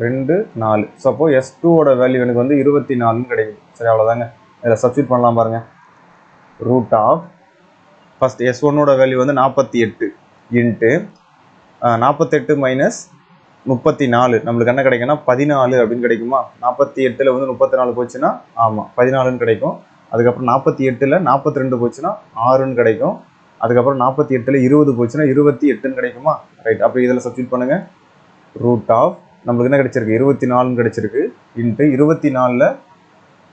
2 4. ஸோ அப்போது S2ஓட வேல்யூ எனக்கு வந்து 24ன்னு கிடைக்குது. சரி, அவ்வளோதாங்க. இதில் சப்ஸ்டிட் பண்ணலாம் பாருங்கள். ரூட் ஆஃப் ஃபஸ்ட் S1ஓட வேல்யூ வந்து 48 இன்ட்டு 48 மைனஸ் 34 நம்மளுக்கு என்ன கிடைக்குன்னா 14 அப்படின்னு கிடைக்குமா. 48ல் வந்து 34 போச்சுன்னா ஆமாம் 14ன்னு கிடைக்கும். அதுக்கப்புறம் 48ல் 42 போச்சுன்னா 6ன்னு கிடைக்கும். அதுக்கப்புறம் 48ல் 20 போச்சுன்னா 28ன்னு கிடைக்குமா. ரைட், அப்போ இதில் சப்ஸ்டிட் பண்ணுங்கள். ரூட் ஆஃப் நம்மளுக்கு என்ன கிடைச்சிருக்கு 24ன்னு கிடைச்சிருக்கு இன்ட்டு 24ல்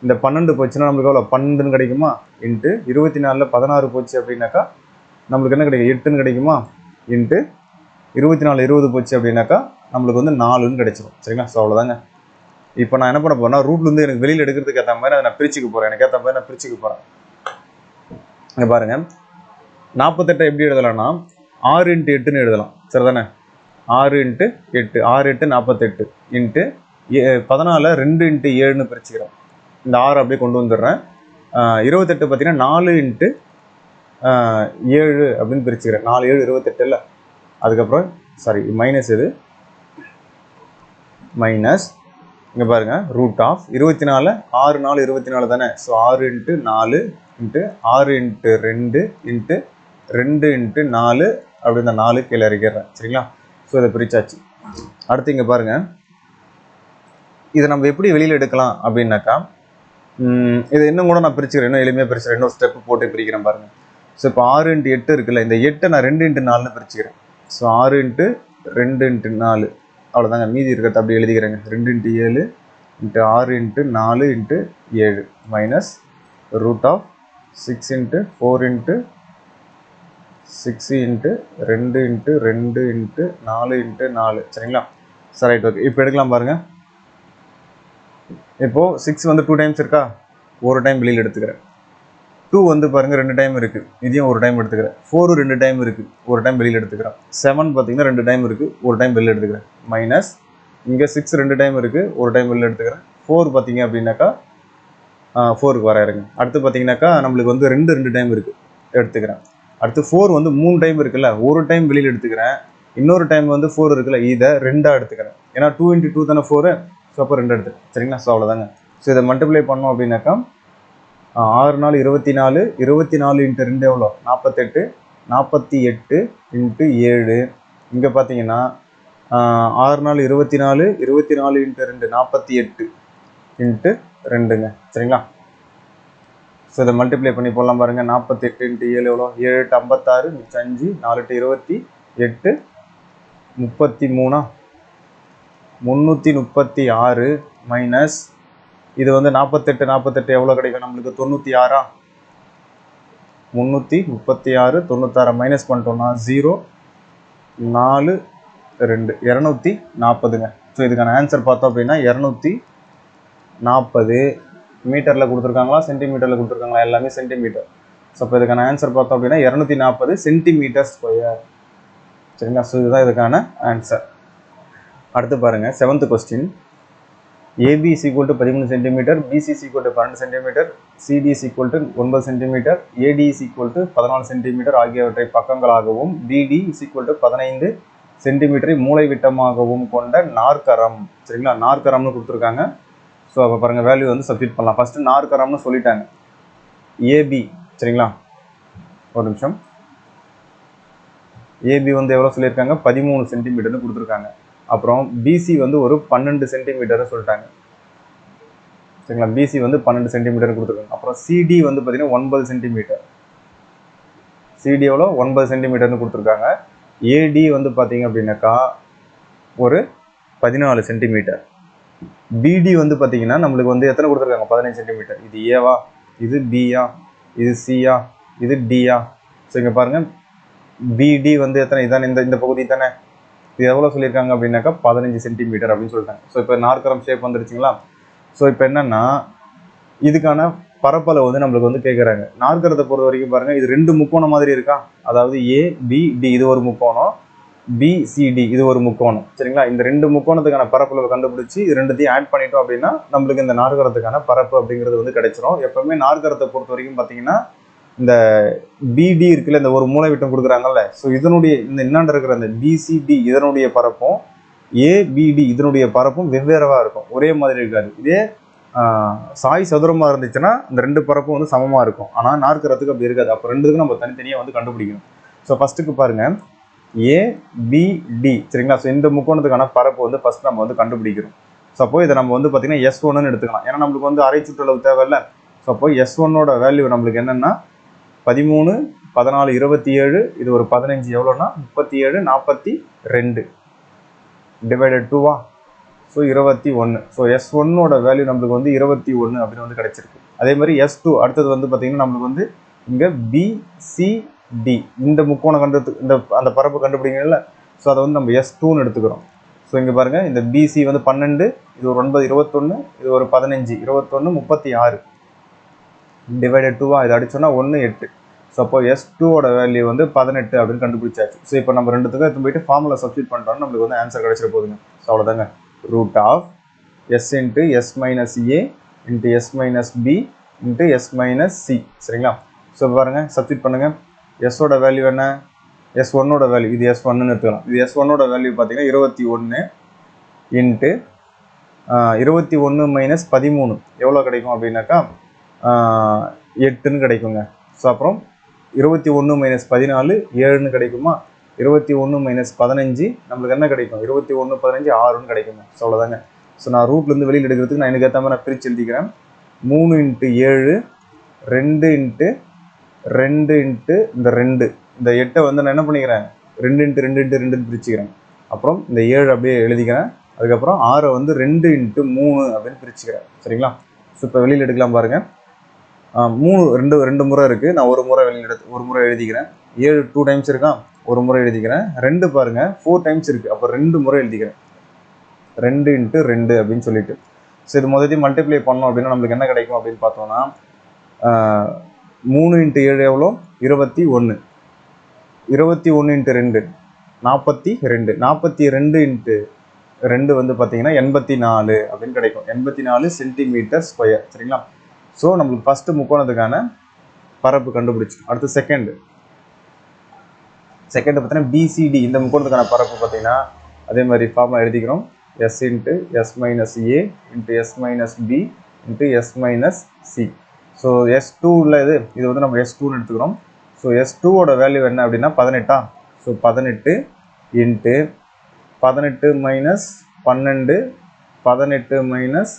இந்த 12 போச்சுன்னா நம்மளுக்கு எவ்வளோ 12ன்னு கிடைக்குமா, இன்ட்டு 24ல் 16 போச்சு அப்படின்னாக்கா நம்மளுக்கு என்ன கிடைக்கும் 8ன்னு கிடைக்குமா, இன்ட்டு 24 20 போச்சு அப்படின்னாக்கா நம்மளுக்கு வந்து 4ன்னு கிடைச்சிடும். சரிங்களா? ஸோ அவ்வளோதாங்க. இப்போ நான் என்ன பண்ண போறேன்னா ரூட்லேருந்து எனக்கு வெளியில் எடுக்கிறதுக்கு ஏற்ற மாதிரி அதை நான் பிரிச்சுக்க போகிறேன். எனக்கு ஏற்ற மாதிரி நான் பிரிச்சுக்க போகிறேன். இங்கே பாருங்கள், 48 எப்படி எழுதலாம்னா 6 × 8ன்னு எழுதலாம். சரிதானே? 6 × 8 6 8 48 இன்ட்டு 14 2 × 7ன்னு பிரிச்சுக்கிறேன். இந்த 6 அப்படியே கொண்டு வந்துடுறேன். 28 பார்த்தீங்கன்னா 4 × 7 அப்படின்னு பிரிச்சுக்கிறேன். 4 7 28 இல்லை. அதுக்கப்புறம் சாரி மைனஸ் இது மைனஸ் இங்கே பாருங்கள் ரூட் ஆஃப் 24 6 4 24 தானே. ஸோ 6 × 4 இன்ட்டு 6 × 2 இன்ட்டு 2 × 4 அப்படி இந்த 4 கீழே இறக்கிடுறேன். சரிங்களா? ஸோ இதை பிரிச்சாச்சு. அடுத்து இங்கே பாருங்கள், இதை நம்ம எப்படி வெளியில் எடுக்கலாம் அப்படின்னாக்கா இதை இன்னும் கூட நான் பிரிச்சுக்கிறேன். இன்னும் எளிமையாக பிரிச்சுக்கிறேன். இன்னொரு ஸ்டெப்பு போட்டு பிரிக்கிறேன் பாருங்கள். ஸோ இப்போ 6 × 8 இருக்குல்ல, இந்த 8 நான் 2 × 4ன்னு பிரிச்சுக்கிறேன். ஸோ 6 × 2 × 4 அவ்வளோதாங்க. மீதி இருக்கிறத அப்படி எழுதிக்கிறேங்க. 2 × 7 இன்ட்டு 6 × 4 × 7 மைனஸ் ரூட் ஆஃப் 6 × 4 × 6 × 2 × 2 × 4 × 4. சரிங்களா? சரி, ரைட், ஓகே. இப்போ எடுக்கலாம் பாருங்கள். இப்போது 6 வந்து 2 டைம்ஸ் இருக்கா, ஒரு டைம் வெளியில் எடுத்துக்கிறேன். 2 வந்து பாருங்கள் 2 டைம் இருக்குது, இதையும் ஒரு டைம் எடுத்துக்கிறேன். 4 2 டைம் இருக்குது, ஒரு டைம் வெளியில் எடுத்துக்கிறேன். 7 பார்த்தீங்கன்னா 2 டைம் இருக்குது, ஒரு டைம் வெளியில் எடுத்துக்கிறேன். மைனஸ் இங்கே 6 2 டைம் இருக்குது, ஒரு டைம் வெளியில் எடுத்துக்கிறேன். 4 பார்த்தீங்க அப்படின்னாக்கா 4க்கு வர இருங்க. அடுத்து பார்த்தீங்கன்னாக்கா நம்மளுக்கு வந்து 2 டைம் இருக்குது, எடுத்துக்கிறேன். அடுத்து 4 வந்து 3 டைம் இருக்குல்ல, ஒரு டைம் வெளியில் எடுத்துக்கிறேன். இன்னொரு டைம் வந்து 4 இருக்குல்ல, இதை 2ஆக எடுத்துக்கிறேன். ஏன்னா 2 × 2 தானே 4. ஸோ அப்போ 2 எடுத்துக்கிறேன். சரிங்களா? ஸோ அவ்வளோதாங்க. ஸோ இதை மல்டிப்ளை பண்ணோம் அப்படின்னாக்கா 6 4 24 24 × 2 எவ்வளோ 48 48 × 7. இங்கே பார்த்தீங்கன்னா 6 4 24 24 × 2 48 × 2ங்க. சரிங்களா? ஸோ இதை மல்டிப்ளை பண்ணி போடலாம் பாருங்கள். 48 × 7 எவ்வளோ 7 8 56 மிச்சம் 5 4 8 28 33 336 மைனஸ் இது வந்து 48 48 எவ்வளோ கிடைக்கும் நம்மளுக்கு 96. 336 96 மைனஸ் பண்ணிட்டோம்னா 0 4 2 240ங்க. ஸோ இதுக்கான ஆன்சர் பார்த்தோம் அப்படின்னா 240 மீட்டரில் கொடுத்துருக்காங்களா சென்டிமீட்டரில் கொடுத்துருக்காங்களா, எல்லாமே சென்டிமீட்டர். ஸோ இப்போ இதுக்கான ஆன்சர் பார்த்தோம் அப்படின்னா 240 சென்டிமீட்டர் ஸ்கொயர். சரிங்களா? ஸோ இதுதான் இதுக்கான ஆன்சர். அடுத்து பாருங்கள் 7th question. AB is equal to 13 cm, BC is equal to 12 cm, CD is equal to 9 cm, AD is equal to 14 cm ஆகியவற்றை பக்கங்களாகவும் BD is equal to 15 cm மூளை விட்டமாகவும் கொண்ட நாற்கரம். சரிங்களா? நாற்கரம்னு கொடுத்துருக்காங்க. ஸோ அப்போ பாருங்கள் வேல்யூ வந்து சப்ஸ்டிட் பண்ணலாம். ஃபஸ்ட்டு நாற்கரம்னு சொல்லிட்டாங்க. AB சரிங்களா, ஒரு நிமிஷம். AB வந்து எவ்வளோ சொல்லியிருக்காங்க 13 சென்டிமீட்டர்னு கொடுத்துருக்காங்க. அப்புறம் BC வந்து ஒரு 12 சென்டிமீட்டர்னு சொல்லிட்டாங்க. சரிங்களா? BC வந்து 12 சென்டிமீட்டர் கொடுத்துருக்காங்க. அப்புறம் CD வந்து பார்த்தீங்கன்னா 9 சென்டிமீட்டர். CD எவ்வளோ 9 சென்டிமீட்டர்னு கொடுத்துருக்காங்க. AD வந்து பார்த்தீங்க அப்படின்னாக்கா ஒரு 14 சென்டிமீட்டர். BD வந்து பார்த்தீங்கன்னா நம்மளுக்கு வந்து எத்தனை கொடுத்துருக்காங்க 15 சென்டிமீட்டர். இது ஏவா, இது பியா, இது சியா, இது டியா. ஸோ இங்கே பாருங்கள் BD வந்து எத்தனை இதானே இந்த பகுதி தானே. இது எவ்வளோ சொல்லியிருக்காங்க அப்படின்னாக்கா 15 சென்டிமீட்டர் அப்படின்னு சொல்லிட்டாங்க. ஸோ இப்போ நாற்கரம் ஷேப் வந்துருச்சுங்களா. ஸோ இப்போ என்னென்னா இதுக்கான பரப்பளவு வந்து நம்மளுக்கு வந்து கேட்குறாங்க. நாற்கரத்தை பொறுத்த வரைக்கும் பாருங்கள், இது 2 முக்கோணம் மாதிரி இருக்கா. அதாவது ABD இது ஒரு முக்கோணம், BCD இது ஒரு முக்கோணம். சரிங்களா? இந்த 2 முக்கோணத்துக்கான பரப்பளவு கண்டுபிடிச்சி இது ரெண்டுத்தையும் ஆட் பண்ணிட்டோம் அப்படின்னா நம்மளுக்கு இந்த நாற்கரத்துக்கான பரப்பு அப்படிங்கிறது வந்து கிடைச்சிரும். எப்பவுமே நாற்கரத்தை பொறுத்த வரைக்கும் பார்த்தீங்கன்னா இந்த BD இருக்குல்ல, இந்த ஒரு மூளை விட்டம் கொடுக்குறாங்கல்ல, ஸோ இதனுடைய இந்த இன்னாண்ட இருக்கிற அந்த BCD இதனுடைய பரப்பும் ABD இதனுடைய பரப்பும் வெவ்வேறவாக இருக்கும், ஒரே மாதிரி இருக்காது. இதே சாய் சதுரமாக இருந்துச்சுன்னா இந்த 2 பரப்பும் வந்து சமமாக இருக்கும். ஆனால் நாற்கரத்துக்கு அப்படி இருக்காது. அப்போ ரெண்டுக்கும் நம்ம தனித்தனியாக வந்து கண்டுபிடிக்கணும். ஸோ ஃபஸ்ட்டுக்கு பாருங்கள் ABD சரிங்களா. ஸோ இந்த முக்கோணத்துக்கான பரப்பு வந்து ஃபஸ்ட் நம்ம வந்து கண்டுபிடிக்கிறோம். ஸோ அப்போ இதை நம்ம வந்து பார்த்தீங்கன்னா S1ன்னு எடுத்துக்கலாம். ஏன்னா நம்மளுக்கு வந்து அரை சுற்றளவு தேவையில்லை. ஸோ அப்போ S1ஓட வேல்யூ நம்மளுக்கு என்னென்னா 13 14 27 இது ஒரு 15 எவ்வளோன்னா 37 42 டிவைடட் 2வா. ஸோ 21. ஸோ S1ஓட வேல்யூ நம்மளுக்கு வந்து 21 அப்படின்னு வந்து கிடைச்சிருக்கு. அதே மாதிரி S2 அடுத்தது வந்து பார்த்தீங்கன்னா நம்மளுக்கு வந்து இங்கே BCD இந்த முக்கோணம் அந்த பரப்பு கண்டுபிடிக்கல. ஸோ அதை வந்து நம்ம S2ன்னு எடுத்துக்கிறோம். ஸோ இங்கே பாருங்கள், இந்த BC வந்து 12, இது ஒரு 9 21, இது ஒரு 15 21 36 டிவைடட் 2 இதை அடிச்சோன்னா 1 8. ஸோ அப்போ S2ஓட வேல்யூ வந்து 18 அப்படின்னு கண்டுபிடிச்சாச்சு. ஸோ இப்போ நம்ம ரெண்டுத்துக்கும் எடுத்து போயிட்டு ஃபார்முலா சப்ஸ்டியூட் பண்ணிட்டோம்னா நம்மளுக்கு வந்து ஆன்சர் கிடைச்சிட போதுங்க. ஸோ அவ்வளோதாங்க. Root of S into S minus A into S minus B into S minus C. சரிங்களா? ஸோ பாருங்கள், சப்ஸ்டியூட் பண்ணுங்கள். எஸ்ஸோட வேல்யூ என்ன? S1ஓட வேல்யூ இது S1ன்னு எடுத்துக்கலாம். இது S1ஓட வேல்யூ பார்த்தீங்கன்னா 21 இன்ட்டு 21 மைனஸ் 13 எவ்வளோ கிடைக்கும் அப்படின்னாக்கா 8ன்னு கிடைக்குங்க. ஸோ அப்புறம் 21 மைனஸ் 14 7ன்னு கிடைக்குமா? 21 மைனஸ் 15 நம்மளுக்கு என்ன கிடைக்கும்? 21 15 6ன்னு கிடைக்குங்க. ஸோ அவ்வளோதாங்க. ஸோ நான் ரூட்லேருந்து வெளியில் எடுக்கிறதுக்கு நான் எனக்கு ஏற்ற மாதிரி நான் பிரித்து எழுதிக்கிறேன். 3 இன்ட்டு 7 2 இன்ட்டு 2 இன்ட்டு இந்த 2 இந்த 8 வந்து நான் என்ன பண்ணிக்கிறேன்? 2 இன்ட்டு 2 இன்ட்டு 2ன்னு பிரிச்சுக்கிறேன். அப்புறம் இந்த 7 அப்படியே எழுதிக்கிறேன். அதுக்கப்புறம் 6 வந்து 2 இன்ட்டு 3 அப்படின்னு பிரிச்சுக்கிறேன். சரிங்களா? ஸோ இப்போ வெளியில் எடுக்கலாம் பாருங்கள். 3 2 முறை இருக்குது. நான் ஒரு முறை ஒரு முறை எழுதிக்கிறேன். 7 2 டைம்ஸ் இருக்கான், ஒரு முறை எழுதிக்கிறேன். 2 பாருங்கள் 4 டைம்ஸ் இருக்குது, அப்போ 2 முறை எழுதிக்கிறேன். 2 இன்ட்டு 2 அப்படின்னு சொல்லிட்டு. ஸோ இது முதல்ல மல்டிப்ளை பண்ணோம் அப்படின்னா நம்மளுக்கு என்ன கிடைக்கும் அப்படின்னு பார்த்தோம்னா 3 இன்ட்டு 7 எவ்வளோ? 21. 21 இன்ட்டு 2 42. 42 இன்ட்டு 2 வந்து பார்த்தீங்கன்னா 84 அப்படின்னு கிடைக்கும். 84 சென்டிமீட்டர் ஸ்கொயர். சரிங்களா? ஸோ நம்மளுக்கு ஃபஸ்ட்டு முக்கோணத்துக்கான பரப்பு கண்டுபிடிச்சி. அடுத்து செகண்டு பார்த்தீங்கன்னா BCD இந்த முக்கோணத்துக்கான பரப்பு பார்த்தீங்கன்னா அதே மாதிரி ஃபார்முலா எழுதிக்கிறோம். S into S minus A into S minus B into S minus C. So S2ல இது வந்து நம்ம S2ன்னு எடுத்துக்கிறோம். ஸோ S2ஓட வேல்யூ என்ன அப்படின்னா 18. So 18 into 18 minus 12 18 minus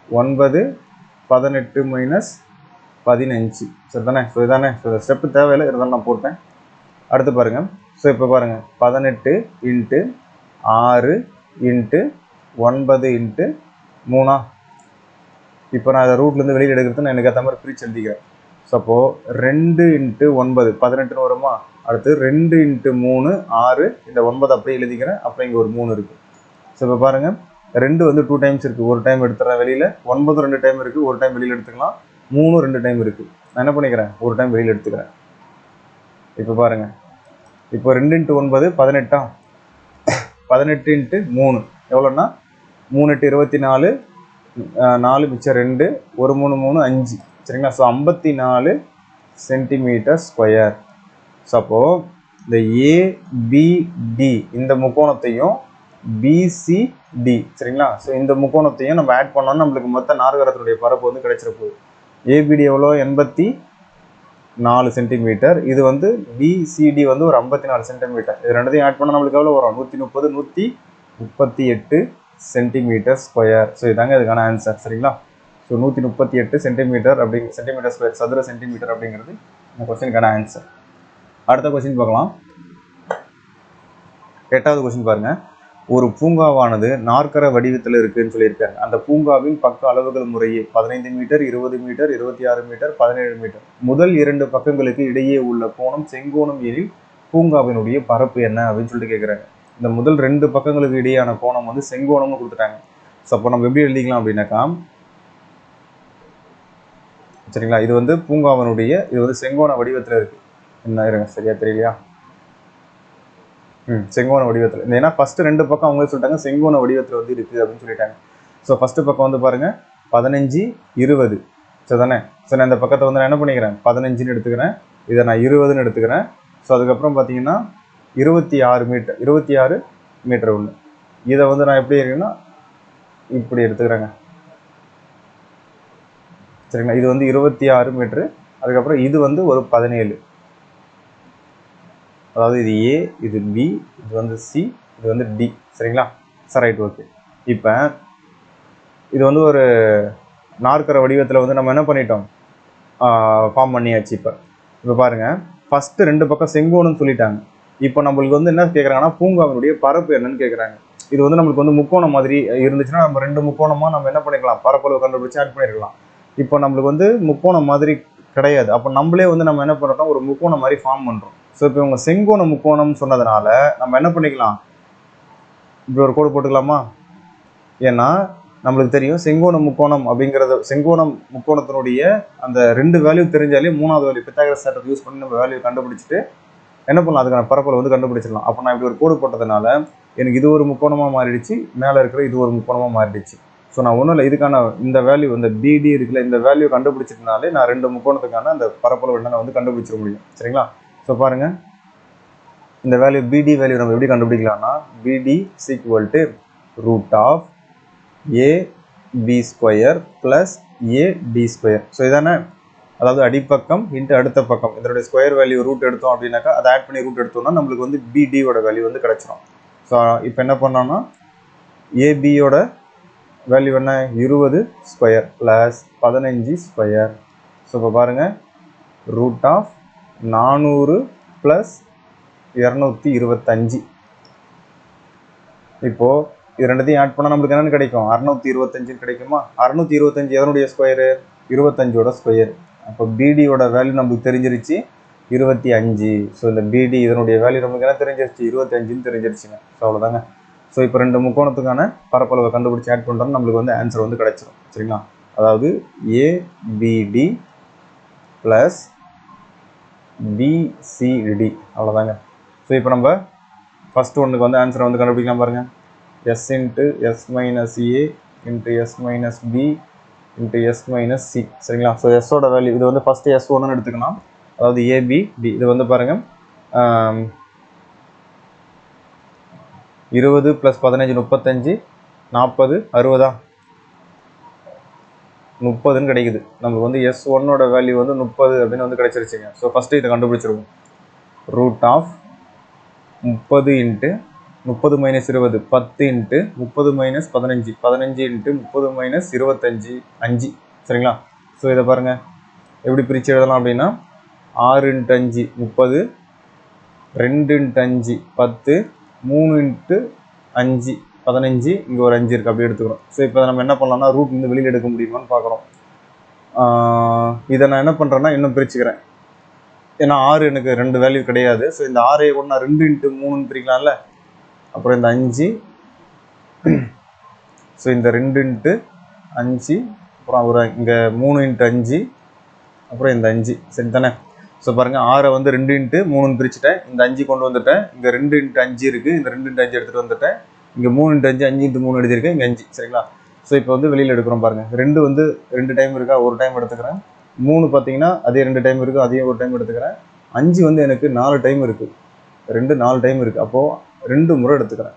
9 18 minus 15. சரி தானே? ஸோ இதானே? ஸோ இந்த ஸ்டெப்பு தேவையில்லை, இருந்தாலும் நான் போட்டேன். அடுத்து பாருங்கள். ஸோ இப்போ பாருங்கள், 18 இன்ட்டு 6 இன்ட்டு 9 இன்ட்டு 3. இப்போ நான் அதை ரூட்லேருந்து வெளியில் எடுக்கிறது நான் எனக்கு ஏற்ற மாதிரி பிரித்து எழுதிக்கிறேன். ஸோ அப்போது 2 இன்ட்டு 9 18ன்னு வருமா? அடுத்து 2 இன்ட்டு 3 6. இந்த 9 அப்படியே எழுதிக்கிறேன். அப்புறம் இங்கே ஒரு 3 இருக்குது. ஸோ இப்போ பாருங்கள், 2 வந்து 2 டைம்ஸ் இருக்குது, ஒரு டைம் எடுத்துகிறேன் வெளியில். 9 2 டைம் இருக்குது, ஒரு டைம் வெளியில் எடுத்துக்கலாம். 3 2 டைம் இருக்குது, நான் என்ன பண்ணிக்கிறேன்? ஒரு டைம் வெளியில் எடுத்துக்கிறேன். இப்போ பாருங்கள், இப்போ 2 இன்ட்டு 9 18. 18 இன்ட்டு 3 எவ்வளோன்னா 3 8 24 4 மிச்சம் 2 1 3 3 5. சரிங்களா? So 54 centimetre square. ஸோ அப்போது இந்த ABD இந்த முக்கோணத்தையும் BCD சரிங்களா? ஸோ இந்த முக்கோணத்தையும் நம்ம ஆட் பண்ணோம்னா நம்மளுக்கு மொத்த நாற்கரத்தினுடைய பரப்பு வந்து கிடைச்சிட போகுது. ABD எவ்வளோ? 84 சென்டிமீட்டர். இது வந்து BCD வந்து ஒரு 54 சென்டிமீட்டர். இது ரெண்டுத்தையும் ஆட் பண்ணால் நம்மளுக்கு எவ்வளோ வரும்? 130 138 சென்டிமீட்டர் ஸ்கொயர். ஸோ இதாங்க இதுக்கான ஆன்சர். சரிங்களா? ஸோ 138 சென்டிமீட்டர் சென்டிமீட்டர் ஸ்கொயர் சதுர சென்டிமீட்டர் அப்படிங்கிறது இந்த கொஸ்டினுக்கான ஆன்சர். அடுத்த கொஸ்டின் பார்க்கலாம். 8வது கொஸ்டின் பாருங்கள். ஒரு பூங்காவானது நாற்கர வடிவத்தில் இருக்குன்னு சொல்லியிருக்காங்க. அந்த பூங்காவின் பக்க அளவுகள் முறையே 15 மீட்டர் 20 மீட்டர் 26 மீட்டர் 17 மீட்டர். முதல் 2 பக்கங்களுக்கு இடையே உள்ள கோணம் செங்கோணம் எனில் பூங்காவினுடைய பரப்பு என்ன அப்படின்னு சொல்லிட்டு கேட்குறாங்க. இந்த முதல் 2 பக்கங்களுக்கு இடையான கோணம் வந்து செங்கோணம்னு கொடுத்துட்டாங்க. ஸோ அப்போ நம்ம எப்படி எழுதிக்கலாம் அப்படின்னாக்கா, சரிங்களா, இது வந்து பூங்காவினுடைய இது வந்து செங்கோண வடிவத்தில் இருக்குது. என்ன இருங்க, சரியா தெரியலையா? செங்கோண வடிவத்தில். ஏன்னா ஃபஸ்ட்டு 2 பக்கம் அவங்களே சொல்லிட்டாங்க செங்கோண வடிவத்தில் வந்து இருக்குது அப்படின்னு சொல்லிட்டாங்க. ஸோ ஃபஸ்ட்டு பக்கம் வந்து பாருங்கள் 15 20. ஸோ தானே? ஸோ நான் இந்த பக்கத்தை வந்து நான் என்ன பண்ணிக்கிறேன்? 15ன்னு எடுத்துக்கிறேன். இதை நான் 20ன்னு எடுத்துக்கிறேன். ஸோ அதுக்கப்புறம் பார்த்தீங்கன்னா 26 மீட்டர் ஒன்று. இதை வந்து நான் எப்படி இருக்குன்னா இப்படி எடுத்துக்கிறேங்க. சரிங்களா? இது வந்து 26 மீட்ரு. அதுக்கப்புறம் இது வந்து ஒரு 17. அதாவது இது A, இது B, இது வந்து C, இது வந்து D. சரிங்களா? சரி, ரைட், ஓகே. இப்போ இது வந்து ஒரு நாற்கர வடிவத்தில் வந்து நம்ம என்ன பண்ணிட்டோம்? ஃபார்ம் பண்ணியாச்சு. இப்போ பாருங்கள், ஃபஸ்ட்டு 2 பக்கம் செங்கோணம்னு சொல்லிட்டாங்க. இப்போ நம்மளுக்கு வந்து என்ன கேட்குறாங்கன்னா பூங்காவினுடைய பரப்பு என்னன்னு கேட்குறாங்க. இது வந்து நம்மளுக்கு வந்து முக்கோணம் மாதிரி இருந்துச்சுன்னா நம்ம ரெண்டு முக்கோணமாக நம்ம என்ன பண்ணிக்கலாம், பரப்பளவு கண்டுபிடிச்சு ஆட் பண்ணிருக்கலாம். இப்போ நம்மளுக்கு வந்து முக்கோணம் மாதிரி கிடையாது. அப்போ நம்மளே வந்து நம்ம என்ன பண்ணுறோம், ஒரு முக்கோணம் மாதிரி ஃபார்ம் பண்ணுறோம். ஸோ இப்போ இவங்க செங்கோண முக்கோணம் சொன்னதுனால நம்ம என்ன பண்ணிக்கலாம், இப்படி ஒரு கோடு போட்டுக்கலாமா? ஏன்னா நம்மளுக்கு தெரியும் செங்கோண முக்கோணம் அப்படிங்கிறது, செங்கோணம் முக்கோணத்தினுடைய அந்த ரெண்டு வேல்யூ தெரிஞ்சாலே மூணாவது வேல்யூ பித்தாகரஸ் தேற்றத்தை யூஸ் பண்ணி நம்ம வேல்யூ கண்டுபிடிச்சிட்டு என்ன பண்ணலாம், அதுக்கான பரப்பளவு வந்து கண்டுபிடிச்சிடலாம். அப்போ நான் இப்படி ஒரு கோடு போட்டதுனால எனக்கு இது ஒரு முக்கோணமாக மாறிடுச்சு, மேலே இருக்கிற இது ஒரு முக்கோணமாக மாறிடுச்சு. ஸோ நான் ஒன்றும் இல்லை, இதுக்கான இந்த வேல்யூ இந்த பிடி இருக்குல்ல, இந்த வேல்யூ கண்டுபிடிச்சிட்டனாலே நான் ரெண்டு முக்கோணத்துக்கான அந்த பரப்பளவு என்னென்ன வந்து கண்டுபிடிச்சிட முடியும். சரிங்களா? ஸோ பாருங்கள், இந்த வேல்யூ பிடி வேல்யூ நம்ம எப்படி கண்டுபிடிக்கலாம்னா, BD equal to root of AB square plus AD square. So இதானே, அதாவது அடிப்பக்கம் இன்ட்டு அடுத்த பக்கம் இதனுடைய ஸ்கொயர் வேல்யூ ரூட் எடுத்தோம் அப்படின்னாக்கா அதை ஆட் பண்ணி ரூட் எடுத்தோம்னா நம்மளுக்கு வந்து பிடியோட வேல்யூ வந்து கிடச்சிரும். ஸோ இப்போ என்ன பண்ணோம்னா, ஏபியோட வேல்யூ என்ன, 20 ஸ்கொயர் ப்ளஸ் 15 ஸ்கொயர். ஸோ இப்போ பாருங்கள், ரூட் ஆஃப் 400 ப்ளஸ் 225. இப்போது இது ரெண்டுத்தையும் ஆட் பண்ணால் நம்மளுக்கு என்னென்னு கிடைக்கும், 625 கிடைக்குமா? 625 எதனுடைய ஸ்கொயரு, 25ஓட ஸ்கொயர். அப்போ பிடியோட வேல்யூ நம்மளுக்கு தெரிஞ்சிருச்சு 25. ஸோ இந்த பிடி இதனுடைய வேல்யூ நமக்கு என்ன தெரிஞ்சிருச்சு, 25ன்னு தெரிஞ்சிருச்சுங்க. ஸோ அவ்வளோதாங்க. ஸோ இப்போ ரெண்டு முக்கோணத்துக்கான பரப்பளவை கண்டுபிடிச்சி ஆட் பண்ணுறோம்னு நம்மளுக்கு வந்து ஆன்சர் வந்து கிடைச்சிடும். சரிங்களா? அதாவது ஏபிடி ப்ளஸ் பிசிடி, அவ்வளோதாங்க. ஸோ இப்போ நம்ம ஃபஸ்ட் ஒன்றுக்கு வந்து ஆன்சரை வந்து கண்டுபிடிக்கலாம் பாருங்கள். எஸ் இன்ட்டு எஸ் மைனஸ் ஏ into S minus B into S minus C. சரிங்களா? ஸோ எஸ்ஸோட வேல்யூ இது வந்து ஃபஸ்ட்டு எஸ் ஒன்றுன்னு எடுத்துக்கலாம். அதாவது ஏபிடி இது வந்து பாருங்கள் 20 + 15 35 40 60 30ன்னு கிடைக்குது. நம்மளுக்கு வந்து எஸ் ஒன்னோட வேல்யூ வந்து 30 அப்படின்னு வந்து கிடைச்சிருச்சுங்க. ஸோ ஃபஸ்ட்டு இதை கண்டுபிடிச்சிருவோம். Root of 30 into 30 minus 20 10 into 30 minus 15 15 into 30 minus 25 5. சரிங்களா? ஸோ இதை பாருங்கள் எப்படி பிரித்து எழுதலாம் அப்படின்னா, 6 இன்ட்டு 5 30, 2 இன்ட்டு 5 10, 3 இன்ட்டு 5 15, இங்கே ஒரு 5 இருக்குது, அப்படி எடுத்துக்கிறோம். ஸோ இப்போ நம்ம என்ன பண்ணலாம்னா, ரூட் வந்து வெளியில் எடுக்க முடியுமான்னு பார்க்குறோம். இதை நான் என்ன பண்ணுறேன்னா இன்னும் பிரிச்சுக்கிறேன். ஏன்னா 6 எனக்கு ரெண்டு வேல்யூ கிடையாது. ஸோ இந்த 6 ஒன்றா 2 இன்ட்டு 3ன்னு பிரிக்கலாம்ல. அப்புறம் இந்த 5, ஸோ இந்த 2 இன்ட்டு 5, அப்புறம் ஒரு இங்கே 3 இன்ட்டு 5, அப்புறம் இந்த 5. சரி தானே? ஸோ பாருங்கள், 6 வந்து 2 இன்ட்டு 3ன்னு பிரிச்சுட்டேன், இந்த 5 கொண்டு வந்துட்டேன், இங்கே 2 இன்ட்டு 5 இருக்குது, இந்த 2 இன்ட்டு 5 எடுத்துகிட்டு வந்துட்டேன், இங்கே 3 இன்ட்டு 5 5 இன்ட்டு 3 எழுதியிருக்கேன், இங்கே 5. சரிங்களா? ஸோ இப்போ வந்து வெளியில் எடுக்கிறோம் பாருங்கள். 2 வந்து 2 டைம் இருக்கா, ஒரு டைம் எடுத்துக்கிறேன். 3 பார்த்தீங்கன்னா அதே 2 டைம் இருக்குது, அதையும் ஒரு டைம் எடுத்துக்கிறேன். 5 வந்து எனக்கு 4 டைம் இருக்குது, 2 4 டைம் இருக்குது, அப்போது 2 முறை எடுத்துக்கிறேன்.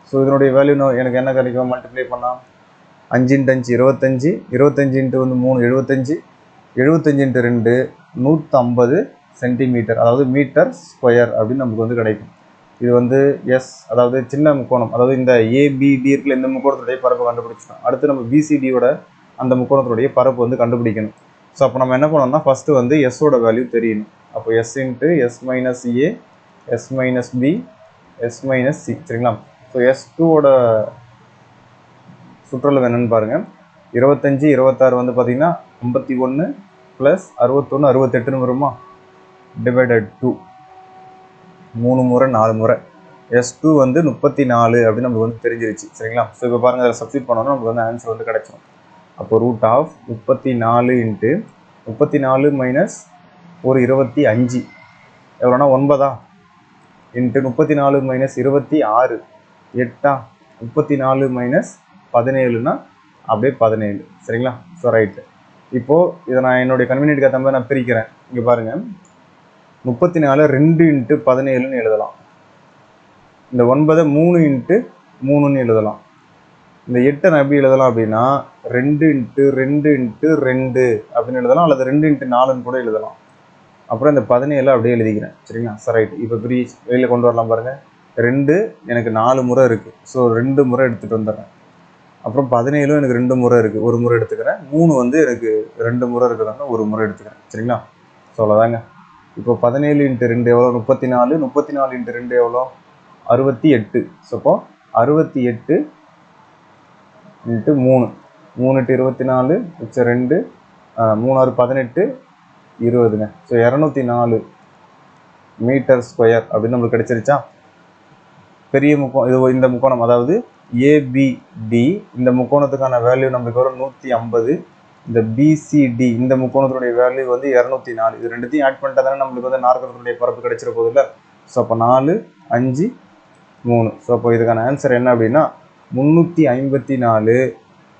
ஸோ இதனுடைய வேல்யூ எனக்கு என்ன கிடைக்கும், மல்டிப்ளை பண்ணால் 5 இன்ட்டு 5 25, 25 இன்ட்டு வந்து 3 75, 75 இன்ட்டு 2 150 சென்டிமீட்டர், அதாவது மீட்டர் ஸ்கொயர் அப்படின்னு நமக்கு வந்து கிடைக்கும். இது வந்து எஸ், அதாவது சின்ன முக்கோணம், அதாவது இந்த ஏபிடி இருக்குல்ல, இந்த முக்கோணத்துடைய பரப்பு கண்டுபிடிச்சிட்டோம். அடுத்து நம்ம பிசிடியோட அந்த முக்கோணத்துடைய பரப்பு வந்து கண்டுபிடிக்கணும். ஸோ அப்போ நம்ம என்ன பண்ணோம்னா, ஃபஸ்ட்டு வந்து எஸ்ஸோட வேல்யூ தெரியணும். அப்போ s into S minus a s minus b s minus C. சரிங்களா? ஸோ S2ஓட சுற்றளவு என்னன்னு பாருங்கள். 25 26 வந்து பார்த்தீங்கன்னா 51 ப்ளஸ் 61 68ன்னு வருமா, டிவைடட் 2 3 முறை 4 முறை. S2 வந்து 34 அப்படின்னு நமக்கு வந்து தெரிஞ்சிருச்சு. சரிங்களா? ஸோ இப்போ பாருங்கள், அதை சப்ஸ்டிட் பண்ணோன்னா நமக்கு வந்து ஆன்சர் வந்து கிடைச்சிடும். அப்போ ரூட் ஆஃப் 34 இன்ட்டு 34 மைனஸ் ஒரு 25 எவ்வளோனா 9 இன்ட்டு 34 மைனஸ் 26 8 34 மைனஸ் 17னா அப்படியே 17. சரிங்களா? So right. இப்போது இதை நான் என்னுடைய கன்வீனியன்ட்க்கு ஏற்ற மாதிரி நான் பிரிக்கிறேன். இங்கே பாருங்கள், 34 2 இன்ட்டு 17ன்னு எழுதலாம். இந்த 9 3 இன்ட்டு 3ன்னு எழுதலாம். இந்த 8 நான் எப்படி எழுதலாம் அப்படின்னா 2 இன்ட்டு 2 இன்ட்டு 2 அப்படின்னு எழுதலாம், அல்லது 2 இன்ட்டு 4ன்னு கூட எழுதலாம். அப்புறம் இந்த 17 அப்படியே எழுதிக்கிறேன். சரிங்களா? சரி ரைட்டு. இப்போ வெளியில் கொண்டு வரலாம் பாருங்கள். 2 எனக்கு 4 முறை இருக்குது, ஸோ 2 முறை எடுத்துகிட்டு வந்துடுறேன். அப்புறம் 17 எனக்கு 2 முறை இருக்குது, ஒரு முறை எடுத்துக்கிறேன். 3 வந்து எனக்கு 2 முறை இருக்குதாங்க, ஒரு முறை எடுத்துக்கிறேன். சரிங்களா? ஸோ அவ்வளோதாங்க. இப்போ 17 இன்ட்டு 2 எவ்வளோ, 34 34 இன்ட்டு 2 எவ்வளோ, 68. ஸோ அப்போ 68 இன்ட்டு 3 3 × 24 மிச்சம் 2 3 6 18 20ங்க. ஸோ 204 மீட்டர் ஸ்கொயர் அப்படின்னு நம்மளுக்கு கிடைச்சிருச்சா. பெரிய முக்கோணம் இது, இந்த முக்கோணம் அதாவது ஏபிடி இந்த முக்கோணத்துக்கான வேல்யூ நம்மளுக்கு வரும் 150. இந்த பிசிடி இந்த முக்கோணத்தினுடைய வேல்யூ வந்து 204. இது ரெண்டுத்தையும் ஆட் பண்ணிட்டா தானே நம்மளுக்கு வந்து நாற்கரத்தினுடைய பரப்பு கிடைச்சிட போகுது இல்லை. ஸோ அப்போ 4 5 3. ஸோ அப்போ இதுக்கான ஆன்சர் என்ன அப்படின்னா 354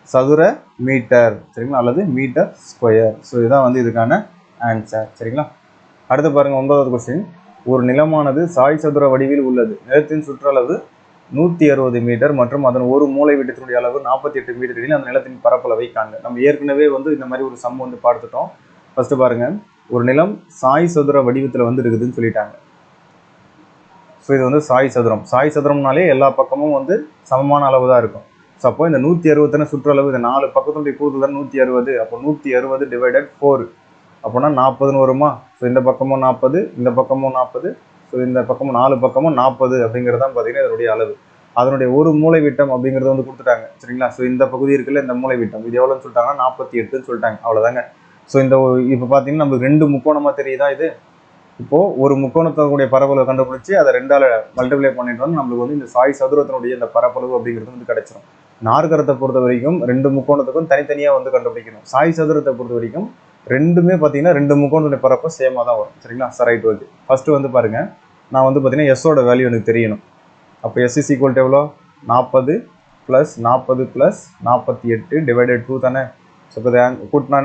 சதுர மீட்டர், சரிங்களா, அல்லது மீட்டர் ஸ்கொயர். ஸோ இதுதான் வந்து இதுக்கான ஆன்சர், சரிங்களா. அடுத்து பாருங்க 9வது கொஸ்டின். ஒரு நிலமானது சாய் சதுர வடிவில் உள்ளது. நிலத்தின் சுற்றளவு 160 மீட்டர் மற்றும் அதன் ஒரு மூலை விட்டத்தினுடைய அளவு 48 மீட்டர் எனில் அந்த நிலத்தின் பரப்பளவை காண்க. நம்ம ஏற்கனவே வந்து இந்த மாதிரி ஒரு சம் வந்து பார்த்துட்டோம். ஃபர்ஸ்ட் பாருங்க, ஒரு நிலம் சாய் சதுர வடிவத்தில் வந்து இருக்குதுன்னு சொல்லிட்டாங்க. ஸோ இது வந்து சாய் சதுரம். சாய் சதுரம்னாலே எல்லா பக்கமும் வந்து சமமான அளவு தான் இருக்கும். ஸோ அப்போ இந்த 160 சுற்றளவு, இந்த 4 பக்கத்தினுடைய கூடுதல் தான் 160. அப்போ 160 டிவைடட் 4 அப்போனா 40ன்னு வருமா. ஸோ இந்த பக்கமும் 40, இந்த பக்கமும் 40, ஸோ இந்த பக்கமும் 4 பக்கமும் 40 அப்படிங்கிறது தான் பார்த்தீங்கன்னா இதனுடைய அளவு. அதனுடைய ஒரு மூலை விட்டம் அப்படிங்கிறத வந்து கொடுத்துட்டாங்க, சரிங்களா. ஸோ இந்த பகுதி இருக்குல்ல, இந்த மூலை விட்டம் இது எவ்வளோன்னு சொல்லிட்டாங்கன்னா 48ன்னு சொல்லிட்டாங்க, அவ்வளோதாங்க. ஸோ இந்த இப்போ பார்த்தீங்கன்னா நம்மளுக்கு 2 முக்கோணமாக தெரியுதா இது. இப்போது ஒரு முக்கோணத்தினுடைய பரப்பளவு கண்டுபிடிச்சி அதை 2ஆல் மல்டிப்ளை பண்ணிட்டு வந்து நம்மளுக்கு வந்து இந்த சாய் சதுரத்தினுடைய இந்த பரப்பளவு அப்படிங்கிறது வந்து கிடைச்சிடும். நாற்கரத்தை பொறுத்த வரைக்கும் 2 முக்கோணத்துக்கும் தனித்தனியாக வந்து கண்டுபிடிக்கணும். சாய் சதுரத்தை பொறுத்த வரைக்கும் ரெண்டுமே பார்த்தீங்கன்னா 2 முக்கோணத்துடைய பரப்பு சேமாக தான் வரும், சரிங்களா. Right, okay. ஃபஸ்ட்டு வந்து பாருங்கள், நான் வந்து பார்த்தீங்கன்னா எஸ்ஸோட வேல்யூ எனக்கு தெரியணும். அப்போ எஸ் இஸ் ஈக்குவல் டு எவ்வளோ, 40 + 40 + 48 டிவைடட் 2 தானே. ஸோ இப்போ கூட்டினா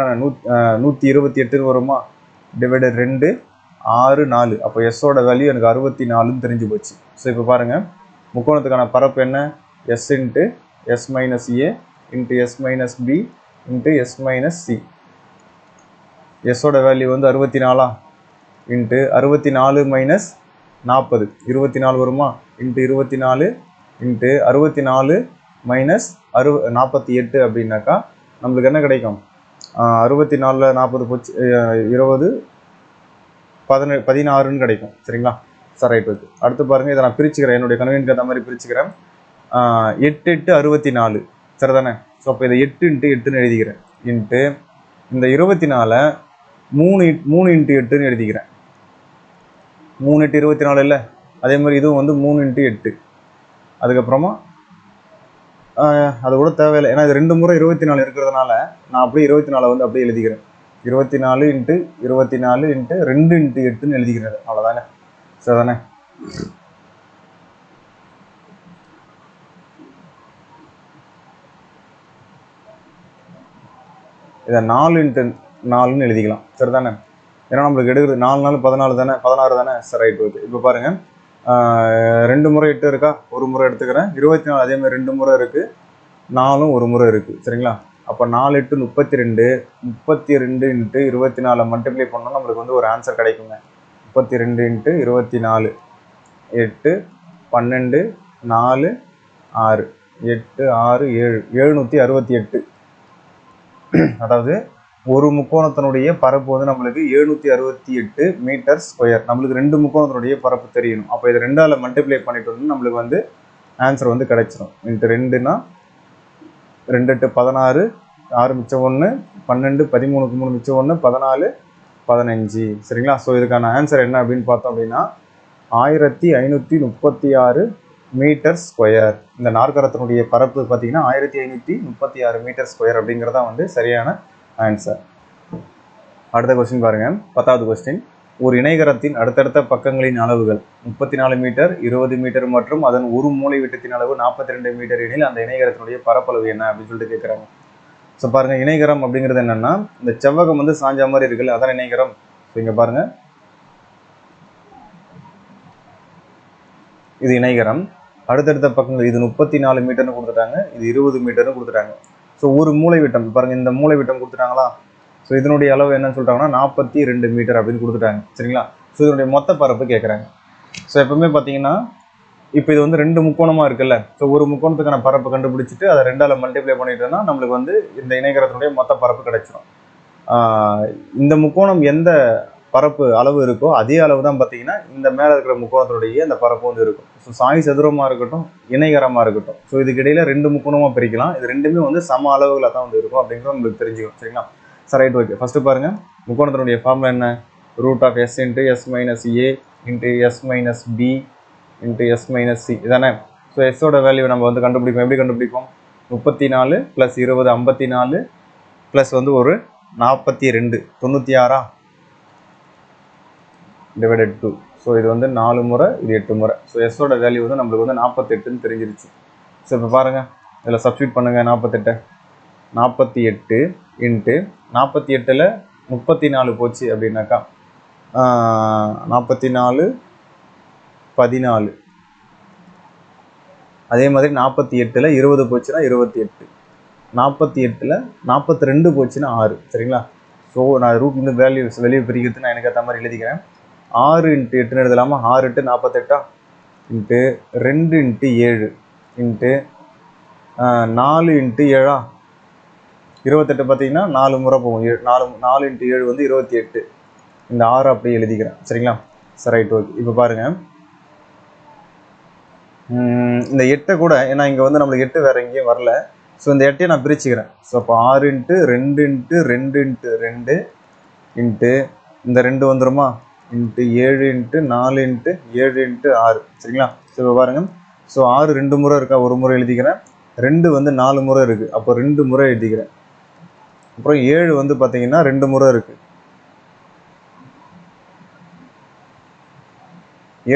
128ன்னு வருமா, டிவைடட் 2 6 4. அப்போ எஸ்ஸோட வேல்யூ எனக்கு 64ன்னு தெரிஞ்சு போச்சு. ஸோ இப்போ பாருங்கள், முக்கோணத்துக்கான பரப்பு என்ன, எஸ் இன்ட்டு எஸ் மைனஸ் ஏ into S minus B into S minus C. எஸ்ஸோட வேல்யூ வந்து 64 இன்ட்டு 64 மைனஸ் 40 24 வருமா, இன்ட்டு 24 இன்ட்டு 64 மைனஸ் 48 அப்படின்னாக்கா நம்மளுக்கு என்ன கிடைக்கும், 64ல் 40 போச்சு 20 16ன்னு கிடைக்கும், சரிங்களா. Right, okay. அடுத்து பாருங்கள், இதை நான் பிரிச்சுக்கிறேன், என்னுடைய கன்வீனியன்ட்க்கு அந்த மாதிரி பிரிச்சுக்கிறேன். 8 8 64, சரி தானே. ஸோ அப்போ இதை 8 × 8ன்னு எழுதிக்கிறேன். இன்ட்டு இந்த 24 3 × 8ன்னு எழுதிக்கிறேன். 3 8 24 இல்லை. அதே மாதிரி இதுவும் வந்து 3 × 8. அதுக்கப்புறமா அது கூட தேவையில்லை, ஏன்னா இது 2 முறை 24 இருக்கிறதுனால நான் அப்படியே 24 வந்து அப்படியே எழுதிக்கிறேன். 24 × 24 × 2 × 8ன்னு எழுதிக்கிறேன், அவ்வளோதானே. சரி தானே. இதை 4 × 4ன்னு எழுதிக்கலாம், சரி தானே. ஏன்னா நம்மளுக்கு எடுக்கிறது 4 4 14 தானே, 16 தானே. சரி, ரைட், ஓகே. இப்போ பாருங்கள், 2 முறை 8 இருக்கா, ஒரு முறை எடுத்துக்கிறேன். 24 அதே மாதிரி 2 முறை இருக்குது, 4ம் ஒரு முறை இருக்குது, சரிங்களா. அப்போ 4 8 32 32 × 24 மல்டிப்ளை பண்ணோம்னா நம்மளுக்கு வந்து ஒரு ஆன்சர் கிடைக்குங்க. 32 × 24 8 12 4 6 8 6 7 768. அதாவது ஒரு முக்கோணத்தினுடைய பரப்பு வந்து நம்மளுக்கு 768 மீட்டர் ஸ்கொயர். நம்மளுக்கு 2 முக்கோணத்தினுடைய பரப்பு தெரியணும். அப்போ இது 2ஆல் மல்டிப்ளை பண்ணிட்டு வந்து நம்மளுக்கு வந்து ஆன்சர் வந்து கிடைச்சிடும். இன்ட்டு 2னா 2 8 16 6 மிச்சம் 1 12 13க்கு 3 மிச்சம் 1 14 15, சரிங்களா. ஸோ இதுக்கான ஆன்சர் என்ன அப்படின்னு பார்த்தோம் அப்படின்னா 1536 மீட்டர் ஸ்கொயர். இந்த நாற்கரத்தினுடைய பரப்பு பார்த்தீங்கன்னா 1536 மீட்டர் ஸ்கொயர் அப்படிங்கிறதா வந்து சரியான ஆன்சர். அடுத்த கொஸ்டின் பாருங்க, 10வது கொஸ்டின். ஒரு இணைகரத்தின் அடுத்தடுத்த பக்கங்களின் அளவுகள் 34 மீட்டர் 20 மீட்டர் மற்றும் அதன் ஒரு மூலை விட்டத்தின் அளவு 42 மீட்டர் எனில் அந்த இணைகரத்தினுடைய பரப்பளவு என்ன அப்படின்னு சொல்லிட்டு கேட்குறாங்க. ஸோ பாருங்க, இணைகரம் அப்படிங்கிறது என்னன்னா, இந்த செவ்வகம் வந்து சாஞ்ச மாதிரி இருக்குல்ல, அதான் இணைகரம். ஸோ இங்க பாருங்க, இது இணைகரம். அடுத்தடுத்த பக்கங்கள் இது 34 மீட்டர்னு கொடுத்துட்டாங்க, இது 20 மீட்டர்னு கொடுத்துட்டாங்க. ஸோ ஒரு மூலை விட்டம் பாருங்க, இந்த மூலை விட்டம் கொடுத்துட்டாங்களா. ஸோ இதனுடைய அளவு என்னன்னு சொல்லிட்டாங்கன்னா 42 மீட்டர் அப்படின்னு கொடுத்துட்டாங்க, சரிங்களா. ஸோ இதனுடைய மொத்த பரப்பு கேட்குறாங்க. ஸோ எப்பவுமே பார்த்தீங்கன்னா இப்போ இது வந்து 2 முக்கோணமாக இருக்குல்ல. ஸோ ஒரு முக்கோணத்துக்கான பரப்பு கண்டுபிடிச்சிட்டு அதை 2ஆல் மல்டிப்ளை பண்ணிட்டோம்னா நம்மளுக்கு வந்து இந்த இணைகரத்தினுடைய மொத்த பரப்பு கிடைச்சிடும். இந்த முக்கோணம் எந்த பரப்பு அளவு இருக்கோ அதே அளவு தான் பார்த்தீங்கன்னா இந்த மேலே இருக்கிற முக்கோணத்தினுடைய அந்த பரப்பு வந்து இருக்கும். ஸோ சாய் சதுரமாக இருக்கட்டும், இணைகரமாக இருக்கட்டும், ஸோ இதுக்கு இடையில ரெண்டு முக்கோணமாக பிரிக்கலாம். இது ரெண்டுமே வந்து சம அளவுகளை தான் வந்து இருக்கும் அப்படிங்கிறது உங்களுக்கு தெரிஞ்சுக்கும். சரிங்களா? சரி, ரைட், ஓகே. ஃபஸ்ட்டு பாருங்கள், முக்கோணத்தினுடைய ஃபார்முலா என்ன? Root of s into S minus A into S minus B into S minus c இதானே? ஸோ எஸ்ஸோட வேல்யூ நம்ம வந்து கண்டுபிடிப்போம். எப்படி கண்டுபிடிப்போம்? 34 + 20 54 ப்ளஸ் வந்து ஒரு 42 96 டிவைடட் 2. ஸோ இது வந்து 4 முறை, இது 8 முறை. ஸோ எஸ்ஸோட வேல்யூ வந்து நம்மளுக்கு வந்து 48ன்னு தெரிஞ்சிருச்சு. ஸோ இப்போ பாருங்கள், இதில் சப்ஸ்டியூட் பண்ணுங்கள். 48 இன்ட்டு 48ல் 34 போச்சு அப்படின்னாக்கா 44 14. அதே மாதிரி 48ல் 20 போச்சுன்னா 28. 48ல் 42 போச்சுன்னா 6. சரிங்களா? ஸோ நான் ரூட் வந்து வேல்யூஸ் வெளியே பிரிக்கிறது நான் எனக்கு ஏற்ற மாதிரி எழுதிக்கிறேன். 6 × 8ன்னு எழுதலாமா? 6 × 48 இன்ட்டு 2 × 7 இன்ட்டு 4 × 7 28 பார்த்தீங்கன்னா 4 முறை போகும். 4 × 7 வந்து 28. இந்த 6 அப்படியே எழுதிக்கிறேன். சரிங்களா? சரி, ரைட், ஓகே. இப்போ பாருங்கள், இந்த 8 கூட, ஏன்னா இங்கே வந்து நம்மளுக்கு 8 வேறு எங்கேயும் வரல. ஸோ இந்த 8ஐயும் நான் பிரிச்சுக்கிறேன். ஸோ அப்போ 6 × 2 × 2 × 2 இன்ட்டு இந்த 2 வந்துருமா? இன்ட்டு 7 × 4 × 7 × 6. சரிங்களா? ஸோ இப்போ பாருங்கள், ஸோ 6 2 முறை இருக்கா? ஒரு முறை எழுதிக்கிறேன். 2 வந்து 4 முறை இருக்குது, அப்போ 2 முறை எழுதிக்கிறேன். அப்புறம் 7 வந்து பார்த்தீங்கன்னா 2 முறை இருக்குது.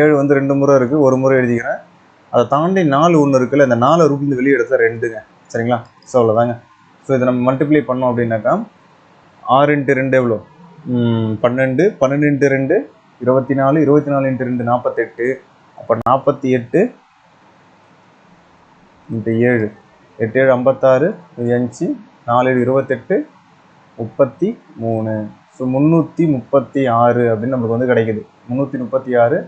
7 வந்து 2 முறை இருக்குது, ஒரு முறை எழுதிக்கிறேன். அதை தாண்டி 4 ஒன்று இருக்குல்ல, இந்த 4 ரூட்லேருந்து வெளியே எடுத்தா 2ங்க. சரிங்களா? ஸோ அவ்வளோதாங்க. ஸோ இதை நம்ம மல்டிப்ளை பண்ணோம் அப்படின்னாக்கா 6 × 2 எவ்வளோ? 12. 12 × 2 24. 24 × 2 48. அப்போ 48 × 7 8 7 56 5 4 28 33. ஸோ 336 அப்படின்னு நம்மளுக்கு வந்து கிடைக்குது. 336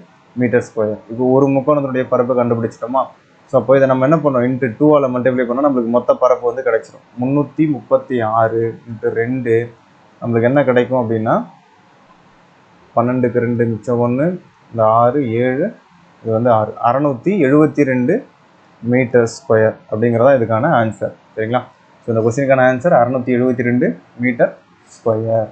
மீட்டர் ஸ்கொயர். இப்போ ஒரு முக்கோணத்தினுடைய பரப்பு கண்டுபிடிச்சிட்டோமா? ஸோ அப்போ இதை நம்ம என்ன பண்ணோம்? இன்ட்டு 2ஆல் மல்டிப்ளை பண்ணால் நம்மளுக்கு மொத்த பரப்பு வந்து கிடைச்சிடும். 336 × 2 நம்மளுக்கு என்ன கிடைக்கும் அப்படின்னா 12க்கு 2 மிச்சம் 1, இந்த 6 7, இது வந்து 6 672 மீட்டர் ஸ்கொயர் அப்படிங்கிறதா இதுக்கான ஆன்சர். சரிங்களா? ஸோ இந்த கொஸ்டினுக்கான ஆன்சர் 672 மீட்டர் ஸ்கொயர்.